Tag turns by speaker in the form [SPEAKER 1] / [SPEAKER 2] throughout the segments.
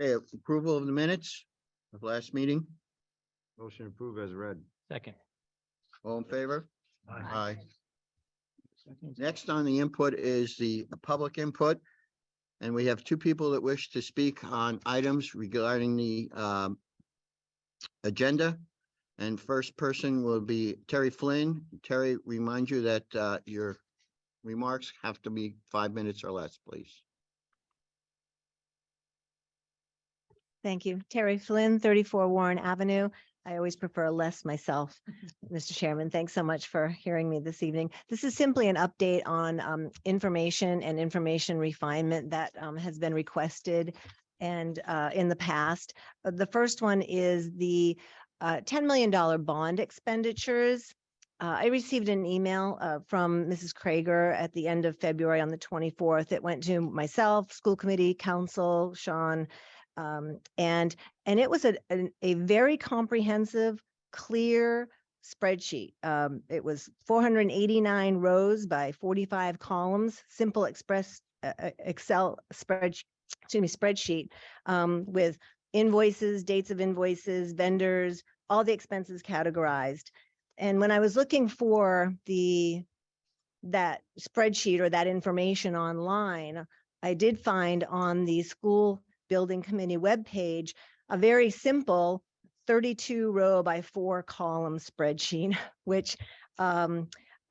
[SPEAKER 1] Okay, approval of the minutes of last meeting.
[SPEAKER 2] Motion approved as read.
[SPEAKER 3] Second.
[SPEAKER 1] All in favor?
[SPEAKER 3] Aye.
[SPEAKER 1] Next on the input is the public input. And we have two people that wish to speak on items regarding the agenda. And first person will be Terry Flynn. Terry, remind you that your remarks have to be 5 minutes or less, please.
[SPEAKER 4] Thank you. Terry Flynn, 34 Warren Avenue. I always prefer less myself. Mr. Chairman, thanks so much for hearing me this evening. This is simply an update on information and information refinement that has been requested and in the past. The first one is the $10 million bond expenditures. I received an email from Mrs. Krager at the end of February on the 24th. It went to myself, school committee, council, Sean, and it was a very comprehensive, clear spreadsheet. It was 489 rows by 45 columns, simple Excel spreadsheet with invoices, dates of invoices, vendors, all the expenses categorized. And when I was looking for that spreadsheet or that information online, I did find on the school building committee webpage a very simple 32 row by 4 column spreadsheet, which I'm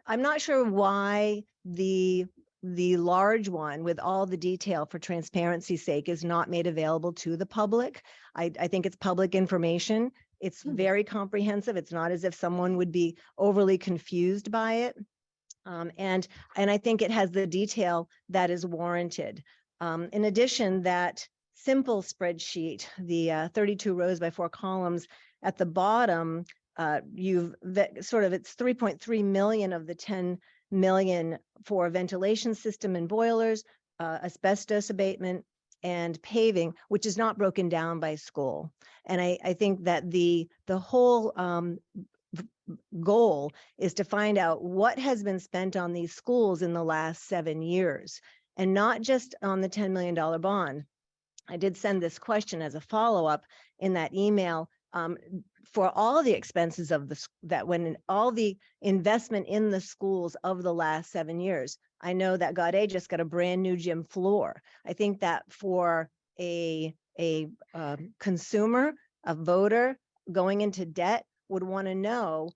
[SPEAKER 4] not sure why the large one with all the detail for transparency's sake is not made available to the public. I think it's public information. It's very comprehensive. It's not as if someone would be overly confused by it. And I think it has the detail that is warranted. In addition, that simple spreadsheet, the 32 rows by 4 columns at the bottom, it's 3.3 million of the 10 million for ventilation system and boilers, asbestos abatement, and paving, which is not broken down by school. And I think that the whole goal is to find out what has been spent on these schools in the last 7 years, and not just on the $10 million bond. I did send this question as a follow-up in that email for all the expenses of all the investment in the schools of the last 7 years. I know that Gaudet just got a brand new gym floor. I think that for a consumer, a voter going into debt would want to know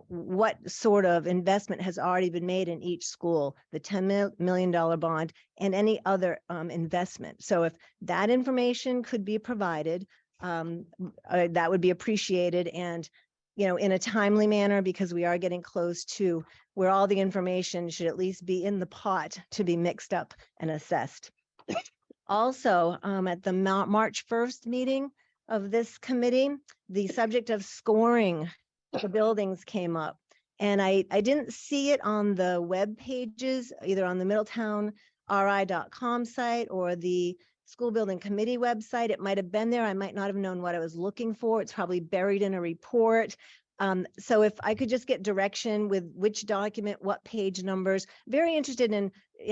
[SPEAKER 4] what sort of investment has already been made in each school, the $10 million bond and any other investment. So if that information could be provided, that would be appreciated, and in a timely manner, because we are getting close to where all the information should at least be in the pot to be mixed up and assessed. Also, at the March 1st meeting of this committee, the subject of scoring the buildings came up, and I didn't see it on the web pages, either on the middletownri.com site or the school building committee website. It might have been there. I might not have known what I was looking for. It's probably buried in a report. So if I could just get direction with which document, what page numbers, very interested in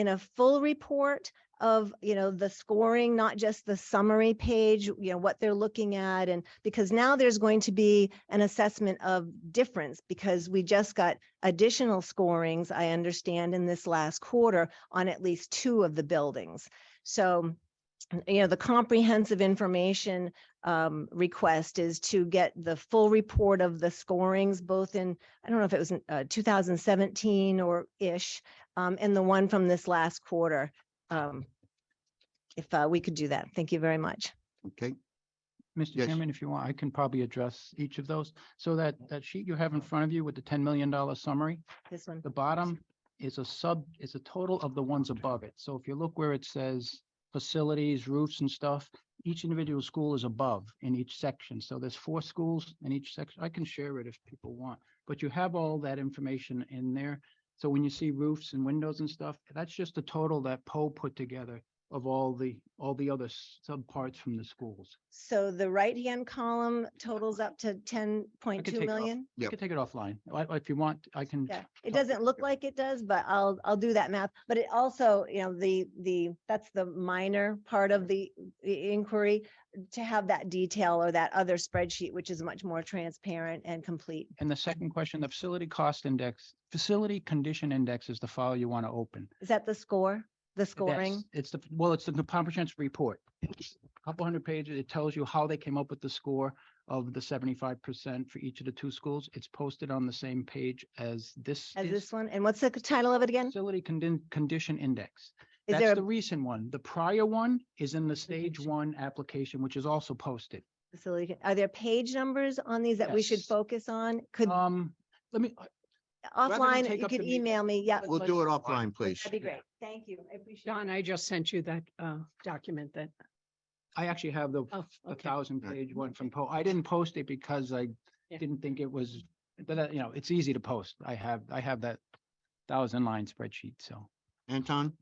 [SPEAKER 4] a full report of the scoring, not just the summary page, what they're looking at. And because now there's going to be an assessment of difference, because we just got additional scorings, I understand, in this last quarter on at least 2 of the buildings. So the comprehensive information request is to get the full report of the scorings, both in, I don't know if it was 2017 or ish, and the one from this last quarter. If we could do that. Thank you very much.
[SPEAKER 1] Okay,
[SPEAKER 3] Mr.
[SPEAKER 1] Yes.
[SPEAKER 3] Chairman, if you want, I can probably address each of those. So that sheet you have in front of you with the $10 million summary,
[SPEAKER 4] This one.
[SPEAKER 3] the bottom is a total of the ones above it. So if you look where it says facilities, roofs and stuff, each individual school is above in each section. So there's 4 schools in each section. I can share it if people want, but you have all that information in there. So when you see roofs and windows and stuff, that's just the total that Poe put together of all the other subparts from the schools.
[SPEAKER 4] So the right-hand column totals up to 10.2
[SPEAKER 3] take it off.
[SPEAKER 4] million?
[SPEAKER 3] You
[SPEAKER 1] Yep.
[SPEAKER 3] can take it offline. If you want, I can.
[SPEAKER 4] Yeah, it
[SPEAKER 3] talk
[SPEAKER 4] doesn't look like it does, but I'll do that math. But it also, you know, that's the minor part of the inquiry, to have that detail or that other spreadsheet, which is much more transparent and complete.
[SPEAKER 3] And the second question, the facility cost index, facility condition index is the file you want to open.
[SPEAKER 4] Is that the score, the scoring?
[SPEAKER 3] That's- It's it's the comprehensive report. It's a couple hundred pages. It tells you how they came up with the score of the 75% for each of the two schools. It's posted on the same page as this.
[SPEAKER 4] As
[SPEAKER 3] is.
[SPEAKER 4] this one? And what's the title of it again?
[SPEAKER 3] Facility condition index.
[SPEAKER 4] Is
[SPEAKER 3] That's
[SPEAKER 4] there
[SPEAKER 3] the
[SPEAKER 4] a
[SPEAKER 3] recent one. The prior one is in the stage one application, which is also posted.
[SPEAKER 4] facility? Are there page numbers on these that we should
[SPEAKER 3] Yes.
[SPEAKER 4] focus on? Could
[SPEAKER 3] Let me, rather than
[SPEAKER 4] offline,
[SPEAKER 3] take
[SPEAKER 4] you
[SPEAKER 3] up
[SPEAKER 4] could
[SPEAKER 3] the meeting,
[SPEAKER 4] email me. Yeah,
[SPEAKER 1] We'll do it offline, please.
[SPEAKER 4] that'd be great. Thank you. I appreciate it.
[SPEAKER 5] Don, I just sent you that document that,
[SPEAKER 3] I actually have the
[SPEAKER 5] oh, okay.
[SPEAKER 3] 1,000-page one from I didn't post it because I
[SPEAKER 5] Yeah.
[SPEAKER 3] didn't think it was, but it's easy to post. I have that 1,000-line spreadsheet, so.
[SPEAKER 1] Anton?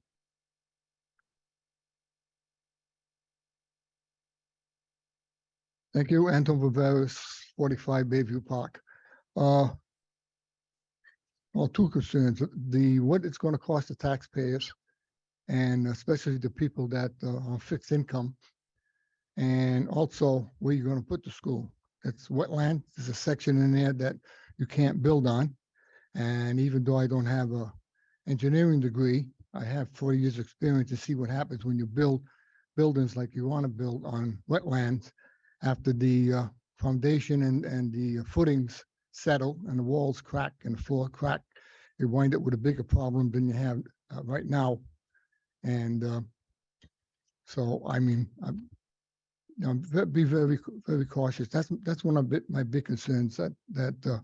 [SPEAKER 6] Thank you, Anton Viveris, 45 Bayview Park. Well, two concerns, what it's going to cost the taxpayers, and especially the people that are on fixed income, and also where you're going to put the school. It's wetland. There's a section in there that you can't build on. And even though I don't have a engineering degree, I have 40 years experience to see what happens when you build buildings like you want to build on wetlands after the foundation and the footings settle and the walls crack and the floor crack. You wind up with a bigger problem than you have right now. And so, I mean, be very, very cautious. That's one of my big concerns that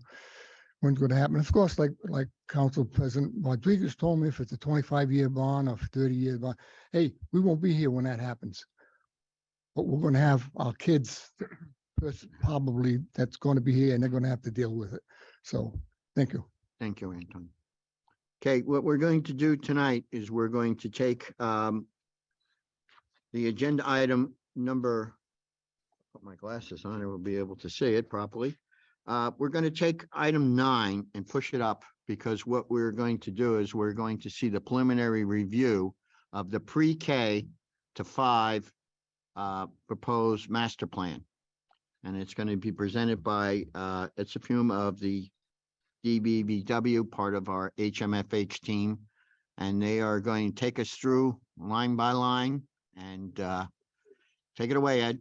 [SPEAKER 6] when's going to happen. Of course, like Council President Rodriguez told me, if it's a 25-year bond or 30-year bond, hey, we won't be here when that happens. But we're going to have our kids probably that's going to be here, and they're going to have to deal with it. So, thank you.
[SPEAKER 1] Thank you, Anton. Okay, what we're going to do tonight is we're going to take the agenda item number, put my glasses on, I will be able to see it properly. We're going to take item 9 and push it up, because what we're going to do is we're going to see the preliminary review of the pre-K to 5 proposed master plan. And it's going to be presented by Itza Fume of the DBVW, part of our HMFH team. And they are going to take us through line by line, and take it away, Ed.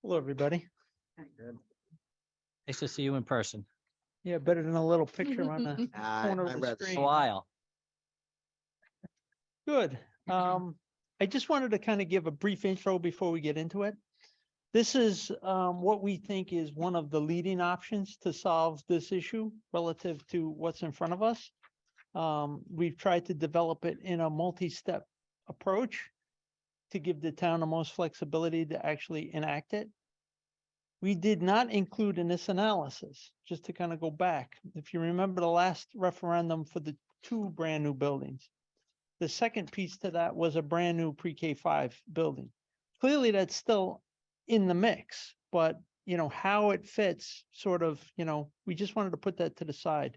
[SPEAKER 7] Hello, everybody.
[SPEAKER 8] Nice to see you in person.
[SPEAKER 7] Yeah, better than a little picture on the corner
[SPEAKER 1] I
[SPEAKER 7] of
[SPEAKER 1] read
[SPEAKER 7] the
[SPEAKER 1] it.
[SPEAKER 8] A
[SPEAKER 7] screen.
[SPEAKER 8] while.
[SPEAKER 7] Good. I just wanted to kind of give a brief intro before we get into it. This is what we think is one of the leading options to solve this issue relative to what's in front of us. We've tried to develop it in a multi-step approach to give the town the most flexibility to actually enact it. We did not include in this analysis, just to kind of go back, if you remember the last referendum for the 2 brand new buildings. The second piece to that was a brand new pre-K 5 building. Clearly, that's still in the mix, but how it fits sort of, we just wanted to put that to the side.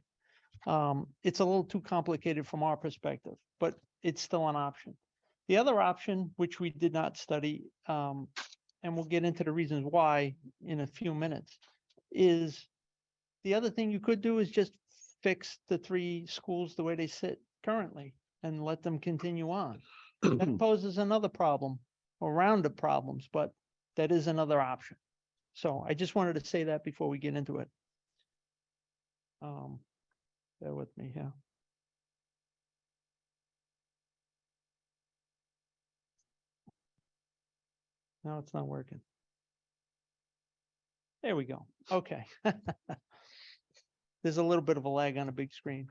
[SPEAKER 7] It's a little too complicated from our perspective, but it's still an option. The other option, which we did not study, and we'll get into the reasons why in a few minutes, is the other thing you could do is just fix the 3 schools the way they sit currently and let them continue on. That poses another problem, or round of problems, but that is another option. So I just wanted to say that before we get into it. Bear with me here. No, it's not working. There we go. Okay. There's a little bit of a lag on a big screen.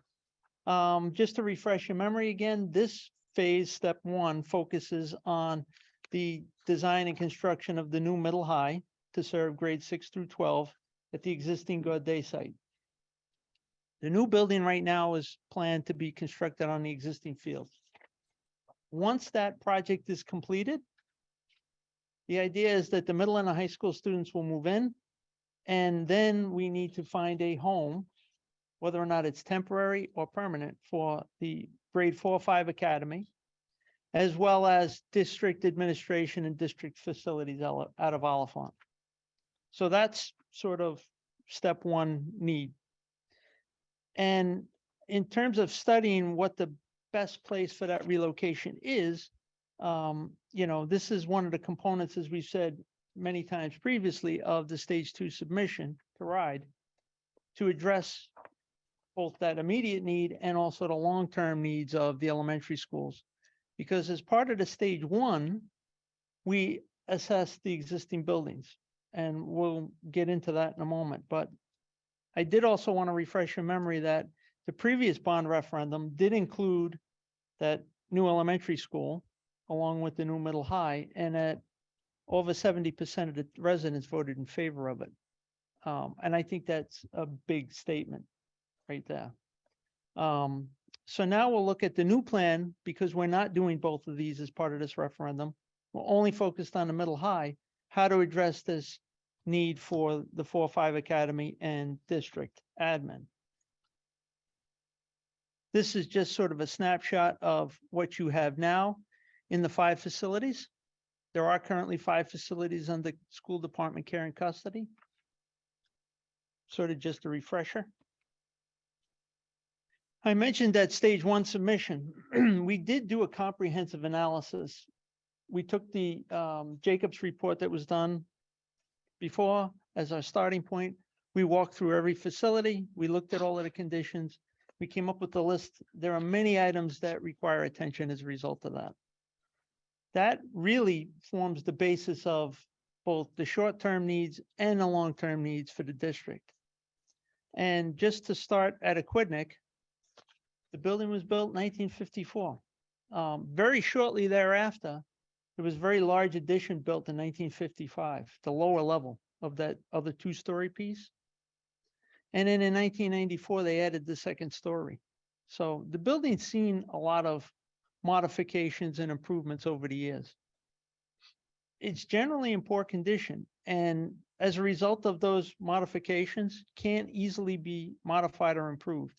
[SPEAKER 7] Just to refresh your memory again, this phase, step 1, focuses on the design and construction of the new middle high to serve grades 6 through 12 at the existing Gaudet site. The new building right now is planned to be constructed on the existing field. Once that project is completed, the idea is that the middle and the high school students will move in, and then we need to find a home, whether or not it's temporary or permanent, for the grade 4-5 academy, as well as district administration and district facilities out of Oliphant. So that's sort of step one need. And in terms of studying what the best place for that relocation is, this is one of the components, as we've said many times previously, of the stage 2 submission to RIDE, to address both that immediate need and also the long-term needs of the elementary schools. Because as part of the stage 1, we assess the existing buildings, and we'll get into that in a moment. But I did also want to refresh your memory that the previous bond referendum did include that new elementary school along with the new middle high, and that over 70% of the residents voted in favor of it. And I think that's a big statement right there. So now we'll look at the new plan, because we're not doing both of these as part of this referendum. We're only focused on the middle high, how to address this need for the 4-5 academy and district admin. This is just sort of a snapshot of what you have now in the 5 facilities. There are currently 5 facilities under school department care and custody. Sort of just a refresher. I mentioned that stage 1 submission. We did do a comprehensive analysis. We took the Jacobs report that was done before as our starting point. We walked through every facility. We looked at all of the conditions. We came up with the list. There are many items that require attention as a result of that. That really forms the basis of both the short-term needs and the long-term needs for the district. And just to start at Aquidneck, the building was built in 1954. Very shortly thereafter, there was a very large addition built in 1955, the lower level of that other 2-story piece. And then in 1994, they added the 2nd story. So the building's seen a lot of modifications and improvements over the years. It's generally in poor condition, and as a result of those modifications, can't easily be modified or improved.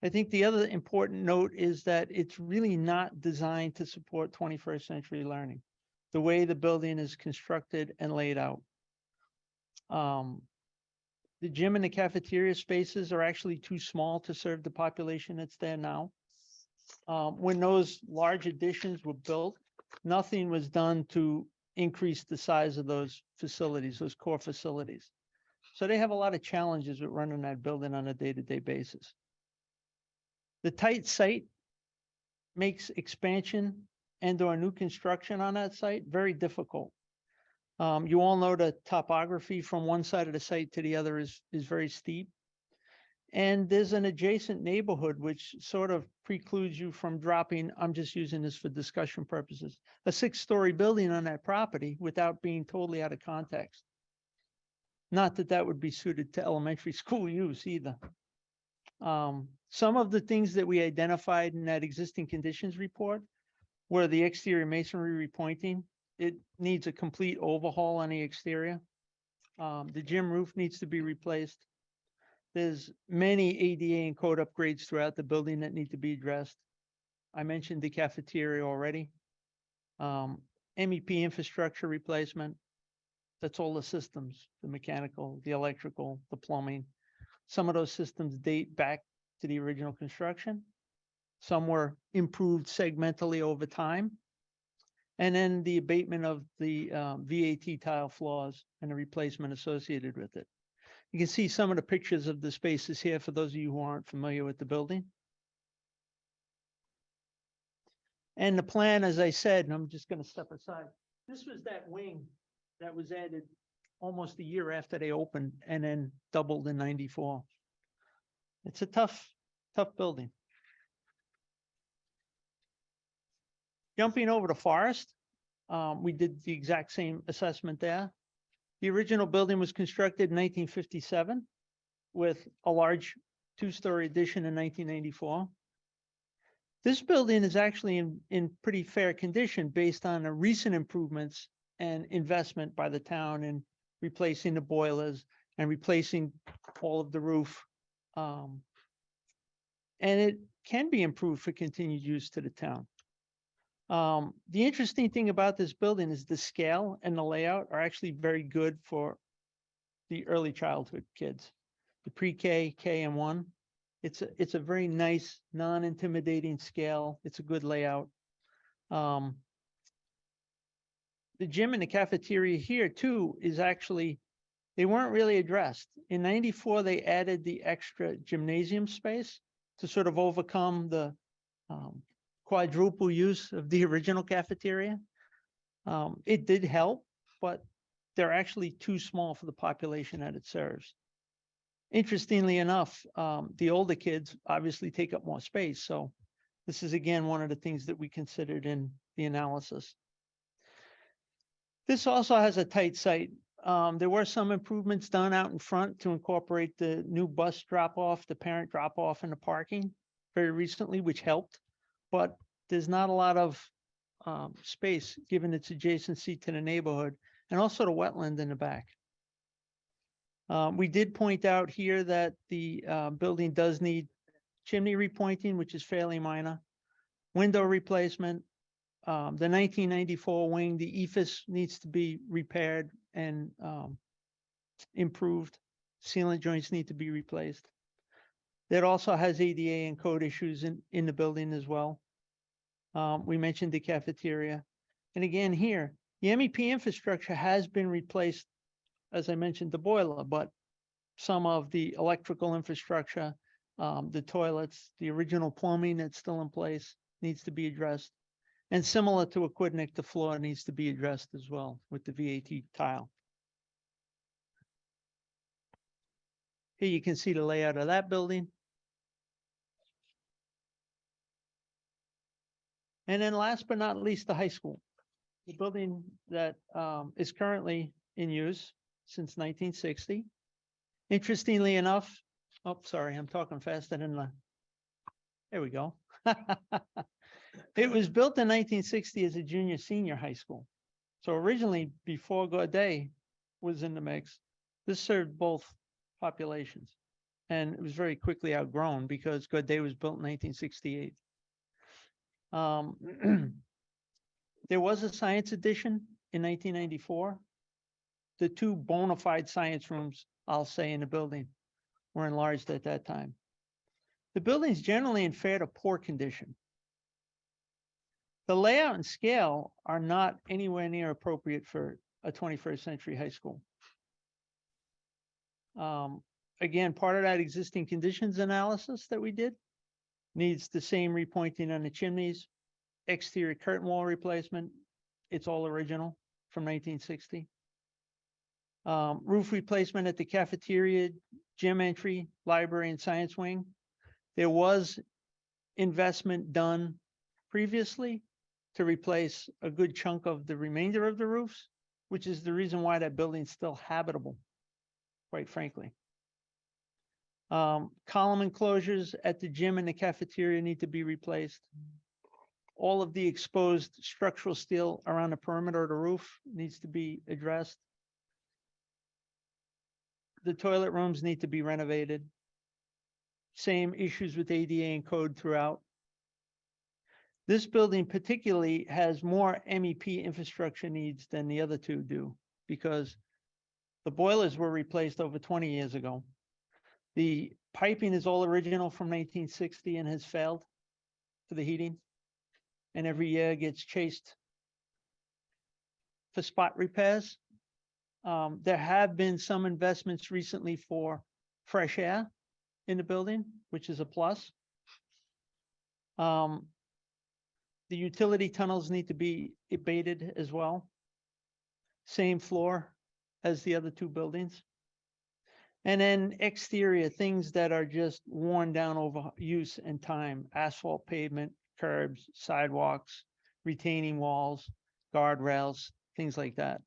[SPEAKER 7] I think the other important note is that it's really not designed to support 21st century learning, the way the building is constructed and laid out. The gym and the cafeteria spaces are actually too small to serve the population that's there now. When those large additions were built, nothing was done to increase the size of those facilities, those core facilities. So they have a lot of challenges with running that building on a day-to-day basis. The tight site makes expansion and/or new construction on that site very difficult. You all know the topography from one side of the site to the other is very steep. And there's an adjacent neighborhood which sort of precludes you from dropping, I'm just using this for discussion purposes, a 6-story building on that property without being totally out of context. Not that that would be suited to elementary school use either. Some of the things that we identified in that existing conditions report were the exterior masonry repointing. It needs a complete overhaul on the exterior. The gym roof needs to be replaced. There's many ADA and code upgrades throughout the building that need to be addressed. I mentioned the cafeteria already. MEP infrastructure replacement. That's all the systems, the mechanical, the electrical, the plumbing. Some of those systems date back to the original construction. Some were improved segmentally over time. And then the abatement of the VAT tile flaws and the replacement associated with it. You can see some of the pictures of the spaces here for those of you who aren't familiar with the building. And the plan, as I said, and I'm just going to step aside, this was that wing that was added almost a year after they opened and then doubled in '94. It's a tough building. Jumping over to Forest, we did the exact same assessment there. The original building was constructed in 1957 with a large two-story addition in 1994. This building is actually in pretty fair condition based on the recent improvements and investment by the town in replacing the boilers and replacing all of the roof. And it can be improved for continued use to the town. The interesting thing about this building is the scale and the layout are actually very good for the early childhood kids, the pre-K, K and 1. It's a very nice, non-intimidating scale. It's a good layout. The gym and the cafeteria here too is actually, they weren't really addressed. In 94, they added the extra gymnasium space to sort of overcome the quadruple use of the original cafeteria. It did help, but they're actually too small for the population that it serves. Interestingly enough, the older kids obviously take up more space. So this is again, one of the things that we considered in the analysis. This also has a tight site. There were some improvements done out in front to incorporate the new bus drop off, the parent drop off in the parking very recently, which helped, but there's not a lot of space given its adjacency to the neighborhood and also the wetland in the back. We did point out here that the building does need chimney repointing, which is fairly minor, window replacement. The 1994 wing, the ephes needs to be repaired and improved. Sealant joints need to be replaced. That also has ADA and code issues in the building as well. We mentioned the cafeteria. And again, here, the MEP infrastructure has been replaced, as I mentioned, the boiler, but some of the electrical infrastructure, the toilets, the original plumbing that's still in place needs to be addressed. And similar to Aquidneck, the floor needs to be addressed as well with the VAT tile. Here you can see the layout of that building. And then last but not least, the high school. The building that is currently in use since 1960. Interestingly enough, oh, sorry, I'm talking faster than the, there we go. It was built in 1960 as a junior senior high school. So originally, before Gaudet was in the mix, this served both populations. And it was very quickly outgrown because Gaudet was built in 1968. There was a science edition in 1994. The two bona fide science rooms, I'll say, in the building were enlarged at that time. The building's generally in fair to poor condition. The layout and scale are not anywhere near appropriate for a 21st century high school. Again, part of that existing conditions analysis that we did needs the same repointing on the chimneys, exterior curtain wall replacement. It's all original from 1960. Roof replacement at the cafeteria, gym entry, library, and science wing. There was investment done previously to replace a good chunk of the remainder of the roofs, which is the reason why that building's still habitable, quite frankly. Column enclosures at the gym and the cafeteria need to be replaced. All of the exposed structural steel around the perimeter of the roof needs to be addressed. The toilet rooms need to be renovated. Same issues with ADA and code throughout. This building particularly has more MEP infrastructure needs than the other two do because the boilers were replaced over 20 years ago. The piping is all original from 1960 and has failed for the heating. And every year gets chased for spot repairs. There have been some investments recently for fresh air in the building, which is a plus. The utility tunnels need to be abated as well. Same floor as the other two buildings. And then exterior things that are just worn down over use and time, asphalt pavement, curbs, sidewalks, retaining walls, guardrails, things like that.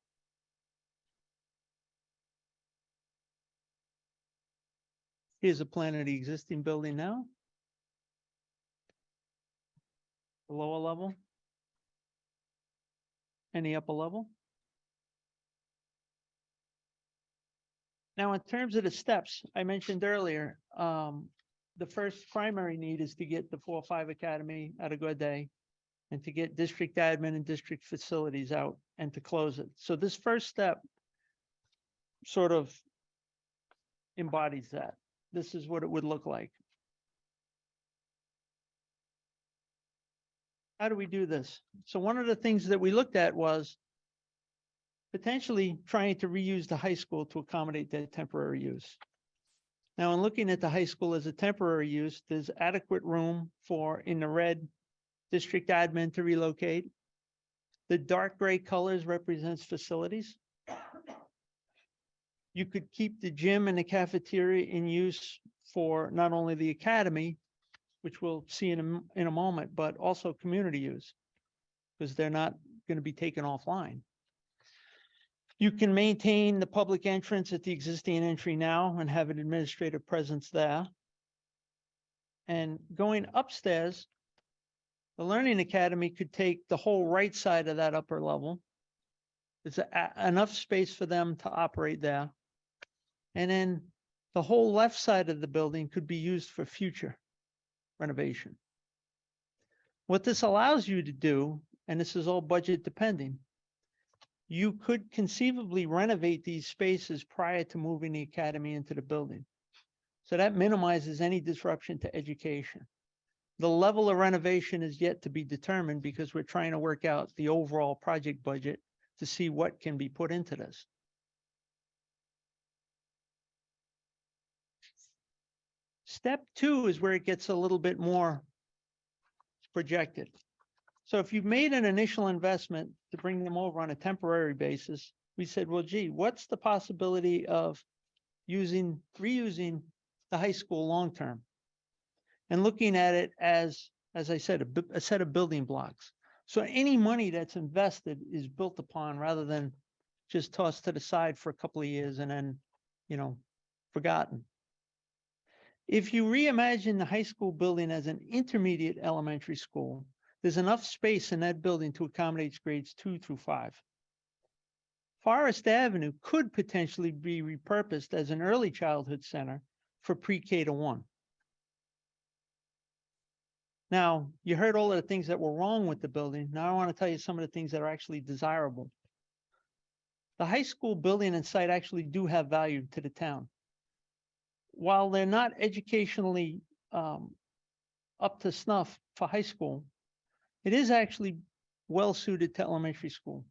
[SPEAKER 7] Here's a plan of the existing building now. The lower level. And the upper level. Now, in terms of the steps I mentioned earlier, the first primary need is to get the 4-5 Academy at a good day and to get district admin and district facilities out and to close it. So this first step sort of embodies that. This is what it would look like. How do we do this? So one of the things that we looked at was potentially trying to reuse the high school to accommodate that temporary use. Now, in looking at the high school as a temporary use, there's adequate room for, in the red, district admin to relocate. The dark gray colors represents facilities. You could keep the gym and the cafeteria in use for not only the academy, which we'll see in a moment, but also community use, because they're not going to be taken offline. You can maintain the public entrance at the existing entry now and have an administrative presence there. And going upstairs, the Learning Academy could take the whole right side of that upper level. There's enough space for them to operate there. And then the whole left side of the building could be used for future renovation. What this allows you to do, and this is all budget depending, you could conceivably renovate these spaces prior to moving the academy into the building. So that minimizes any disruption to education. The level of renovation is yet to be determined because we're trying to work out the overall project budget to see what can be put into this. Step 2 is where it gets a little bit more projected. So if you've made an initial investment to bring them over on a temporary basis, we said, well, gee, what's the possibility of reusing the high school long-term? And looking at it as I said, a set of building blocks. So any money that's invested is built upon rather than just tossed to the side for a couple of years and then, forgotten. If you reimagine the high school building as an intermediate elementary school, there's enough space in that building to accommodate grades 2 through 5. Forest Avenue could potentially be repurposed as an early childhood center for pre-K to 1. Now, you heard all of the things that were wrong with the building. Now I want to tell you some of the things that are actually desirable. The high school building and site actually do have value to the town. While they're not educationally up to snuff for high school, it is actually well suited to elementary school.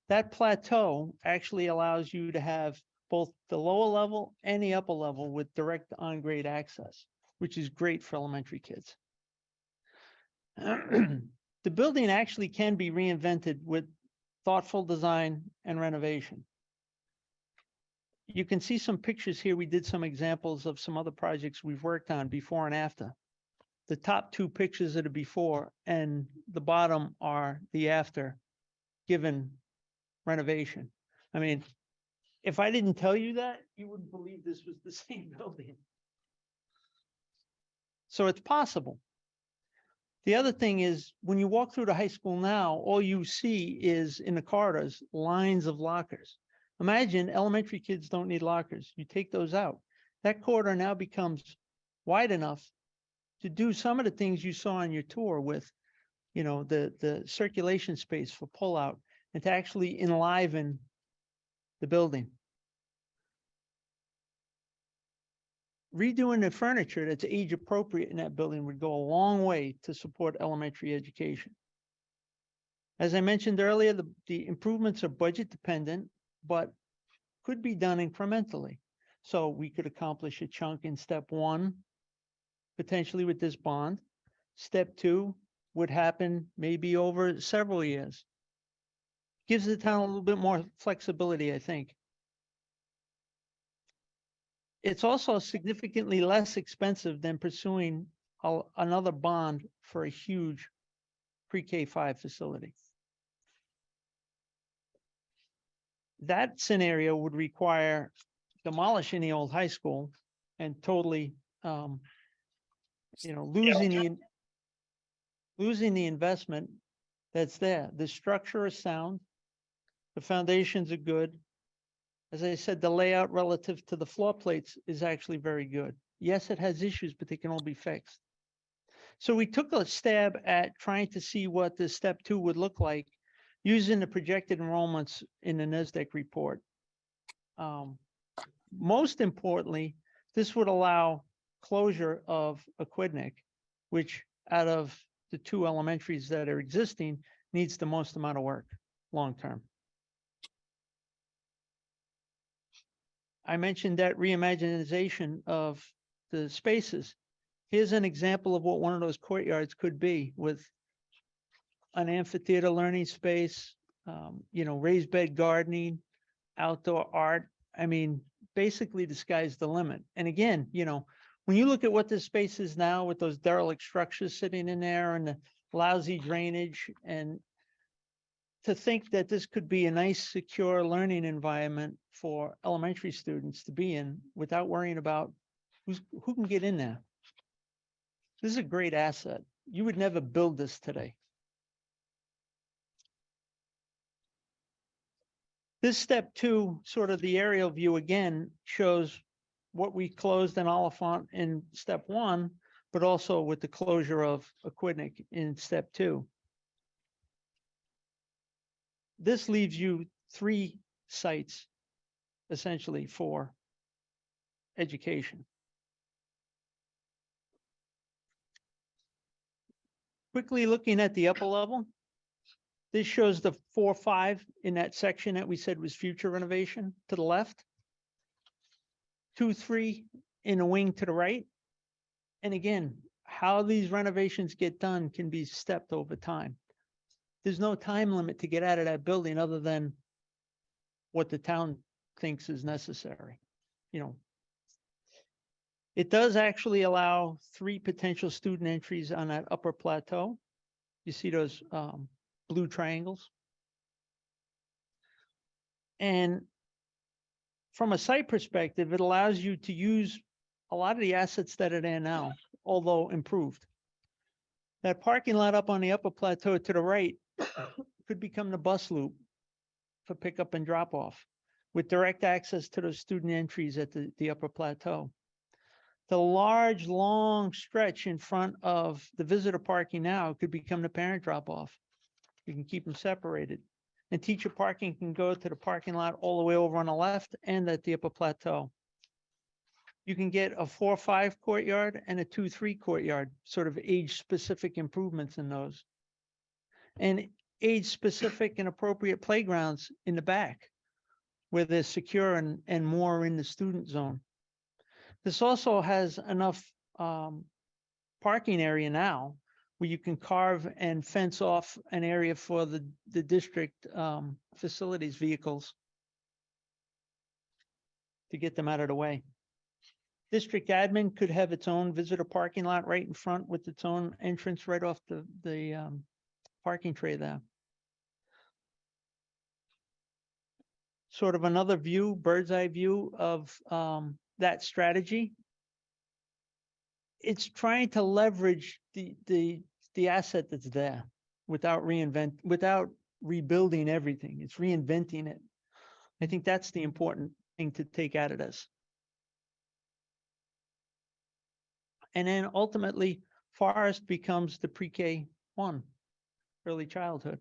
[SPEAKER 7] That plateau actually allows you to have both the lower level and the upper level with direct on-grade access, which is great for elementary kids. The building actually can be reinvented with thoughtful design and renovation. You can see some pictures here. We did some examples of some other projects we've worked on before and after. The top 2 pictures are the before and the bottom are the after, given renovation. I mean, if I didn't tell you that, you wouldn't believe this was the same building. So it's possible. The other thing is, when you walk through the high school now, all you see is in the corridors, lines of lockers. Imagine elementary kids don't need lockers. You take those out. That corridor now becomes wide enough to do some of the things you saw on your tour with, the circulation space for pullout and to actually enliven the building. Redoing the furniture that's age appropriate in that building would go a long way to support elementary education. As I mentioned earlier, the improvements are budget dependent, but could be done incrementally. So we could accomplish a chunk in step 1, potentially with this bond. Step 2 would happen maybe over several years. Gives the town a little bit more flexibility, I think. It's also significantly less expensive than pursuing another bond for a huge pre-K-5 facility. That scenario would require demolishing the old high school and totally, losing the investment that's there. The structure is sound. The foundations are good. As I said, the layout relative to the floor plates is actually very good. Yes, it has issues, but they can all be fixed. So we took a stab at trying to see what the step 2 would look like using the projected enrollments in the NESDEC report. Most importantly, this would allow closure of Aquidneck, which out of the 2 elementaries that are existing needs the most amount of work long-term. I mentioned that reimaginization of the spaces. Here's an example of what one of those courtyards could be with an amphitheater learning space, raised bed gardening, outdoor art. I mean, basically the sky's the limit. And again, when you look at what this space is now with those derelict structures sitting in there and the lousy drainage, and to think that this could be a nice, secure learning environment for elementary students to be in without worrying about who can get in there. This is a great asset. You would never build this today. This step 2, sort of the aerial view again, shows what we closed in Oliphant in step 1, but also with the closure of Aquidneck in step 2. This leaves you 3 sites essentially for education. Quickly looking at the upper level, this shows the 4-5 in that section that we said was future renovation to the left. 2-3 in a wing to the right. And again, how these renovations get done can be stepped over time. There's no time limit to get out of that building other than what the town thinks is necessary. It does actually allow 3 potential student entries on that upper plateau. You see those blue triangles. And from a site perspective, it allows you to use a lot of the assets that are there now, although improved. That parking lot up on the upper plateau to the right could become the bus loop for pickup and drop off with direct access to those student entries at the upper plateau. The large, long stretch in front of the visitor parking now could become the parent drop off. You can keep them separated. And teacher parking can go to the parking lot all the way over on the left and at the upper plateau. You can get a 4-5 courtyard and a 2-3 courtyard, sort of age-specific improvements in those. And age-specific and appropriate playgrounds in the back where they're secure and more in the student zone. This also has enough parking area now where you can carve and fence off an area for the district facilities vehicles to get them out of the way. District admin could have its own visitor parking lot right in front with its own entrance right off the parking tray there. Sort of another view, bird's eye view of that strategy. It's trying to leverage the asset that's there without rebuilding everything. It's reinventing it. I think that's the important thing to take out of this. And then ultimately, Forest becomes the pre-K 1, early childhood.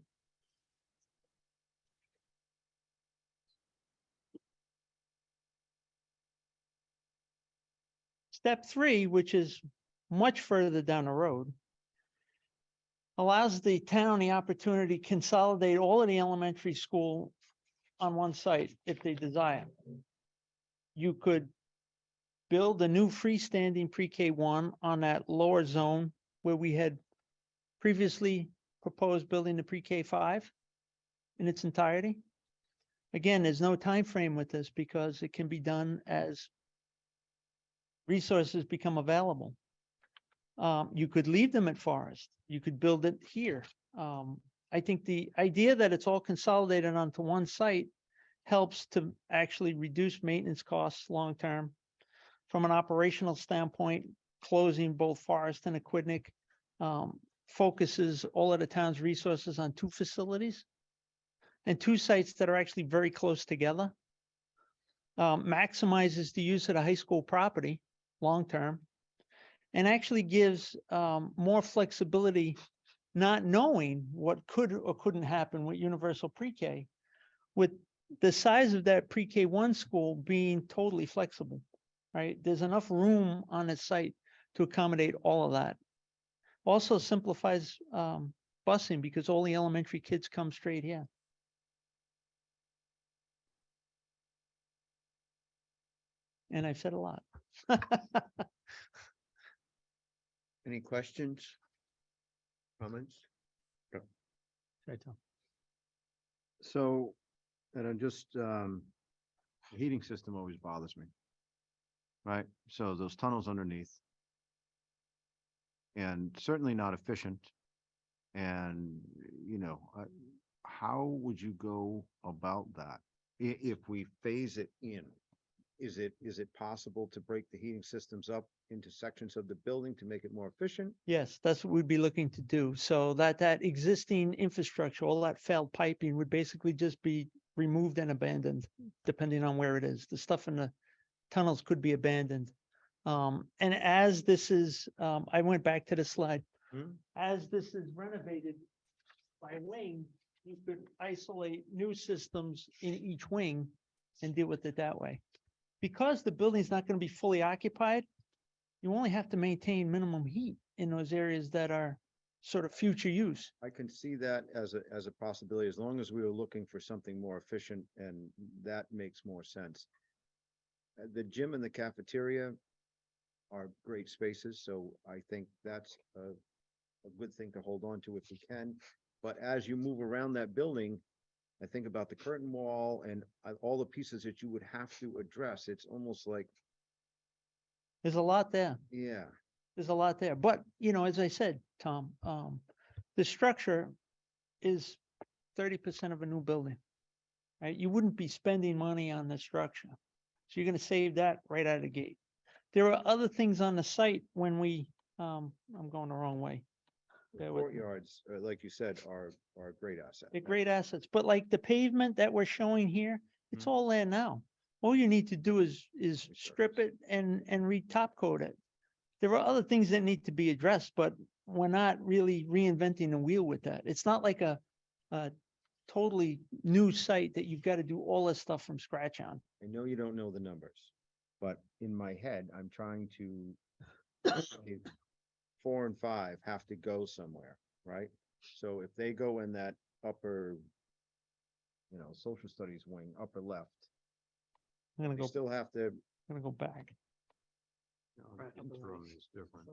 [SPEAKER 7] Step 3, which is much further down the road, allows the town the opportunity to consolidate all of the elementary school on one site if they desire. You could build a new freestanding pre-K 1 on that lower zone where we had previously proposed building the pre-K 5 in its entirety. Again, there's no time frame with this because it can be done as resources become available. You could leave them at Forest. You could build it here. I think the idea that it's all consolidated onto one site helps to actually reduce maintenance costs long-term. from an operational standpoint, closing both Forest and Aquidneck focuses all of the town's resources on two facilities and two sites that are actually very close together. Maximizes the use of the high school property long-term and actually gives more flexibility, not knowing what could or couldn't happen with universal pre-K, with the size of that pre-K 1 school being totally flexible, right? There's enough room on the site to accommodate all of that. Also simplifies busing because all the elementary kids come straight here. And I've said a lot.
[SPEAKER 1] Any questions? Comments?
[SPEAKER 7] Right, Tom?
[SPEAKER 2] So, and I'm just, the heating system always bothers me. Right? So those tunnels underneath. And certainly not efficient. And, how would you go about that? If we phase it in? Is it possible to break the heating systems up into sections of the building to make it more efficient?
[SPEAKER 7] Yes, that's what we'd be looking to do. So that existing infrastructure, all that failed piping would basically just be removed and abandoned, depending on where it is. The stuff in the tunnels could be abandoned. And as this is, I went back to the slide.
[SPEAKER 1] Hmm.
[SPEAKER 7] As this is renovated by wing, you could isolate new systems in each wing and deal with it that way. Because the building's not going to be fully occupied, you only have to maintain minimum heat in those areas that are sort of future use.
[SPEAKER 2] I can see that as a possibility, as long as we were looking for something more efficient, and that makes more sense. The gym and the cafeteria are great spaces, so I think that's a good thing to hold on to if we can. But as you move around that building, I think about the curtain wall and all the pieces that you would have to address. It's almost like,
[SPEAKER 7] There's a lot there.
[SPEAKER 2] yeah,
[SPEAKER 7] There's a lot there. But, as I said, Tom, the structure is 30% of a new building, right? You wouldn't be spending money on the structure. So you're going to save that right out of the gate. There are other things on the site when I'm going the wrong way.
[SPEAKER 2] the
[SPEAKER 7] Bear with me.
[SPEAKER 2] courtyards, like you said, are a great asset.
[SPEAKER 7] They're great assets, but like the pavement that we're showing here, it's all there now. All you need to do is strip it and re-top coat it. There are other things that need to be addressed, but we're not really reinventing the wheel with that. It's not like a totally new site that you've got to do all this stuff from scratch on.
[SPEAKER 2] I know you don't know the numbers, but in my head, I'm trying to, if 4 and 5 have to go somewhere, right? So if they go in that upper, social studies wing, upper left,
[SPEAKER 7] I'm gonna
[SPEAKER 2] they
[SPEAKER 7] go,
[SPEAKER 2] still have to.
[SPEAKER 7] back.
[SPEAKER 2] Interim is different.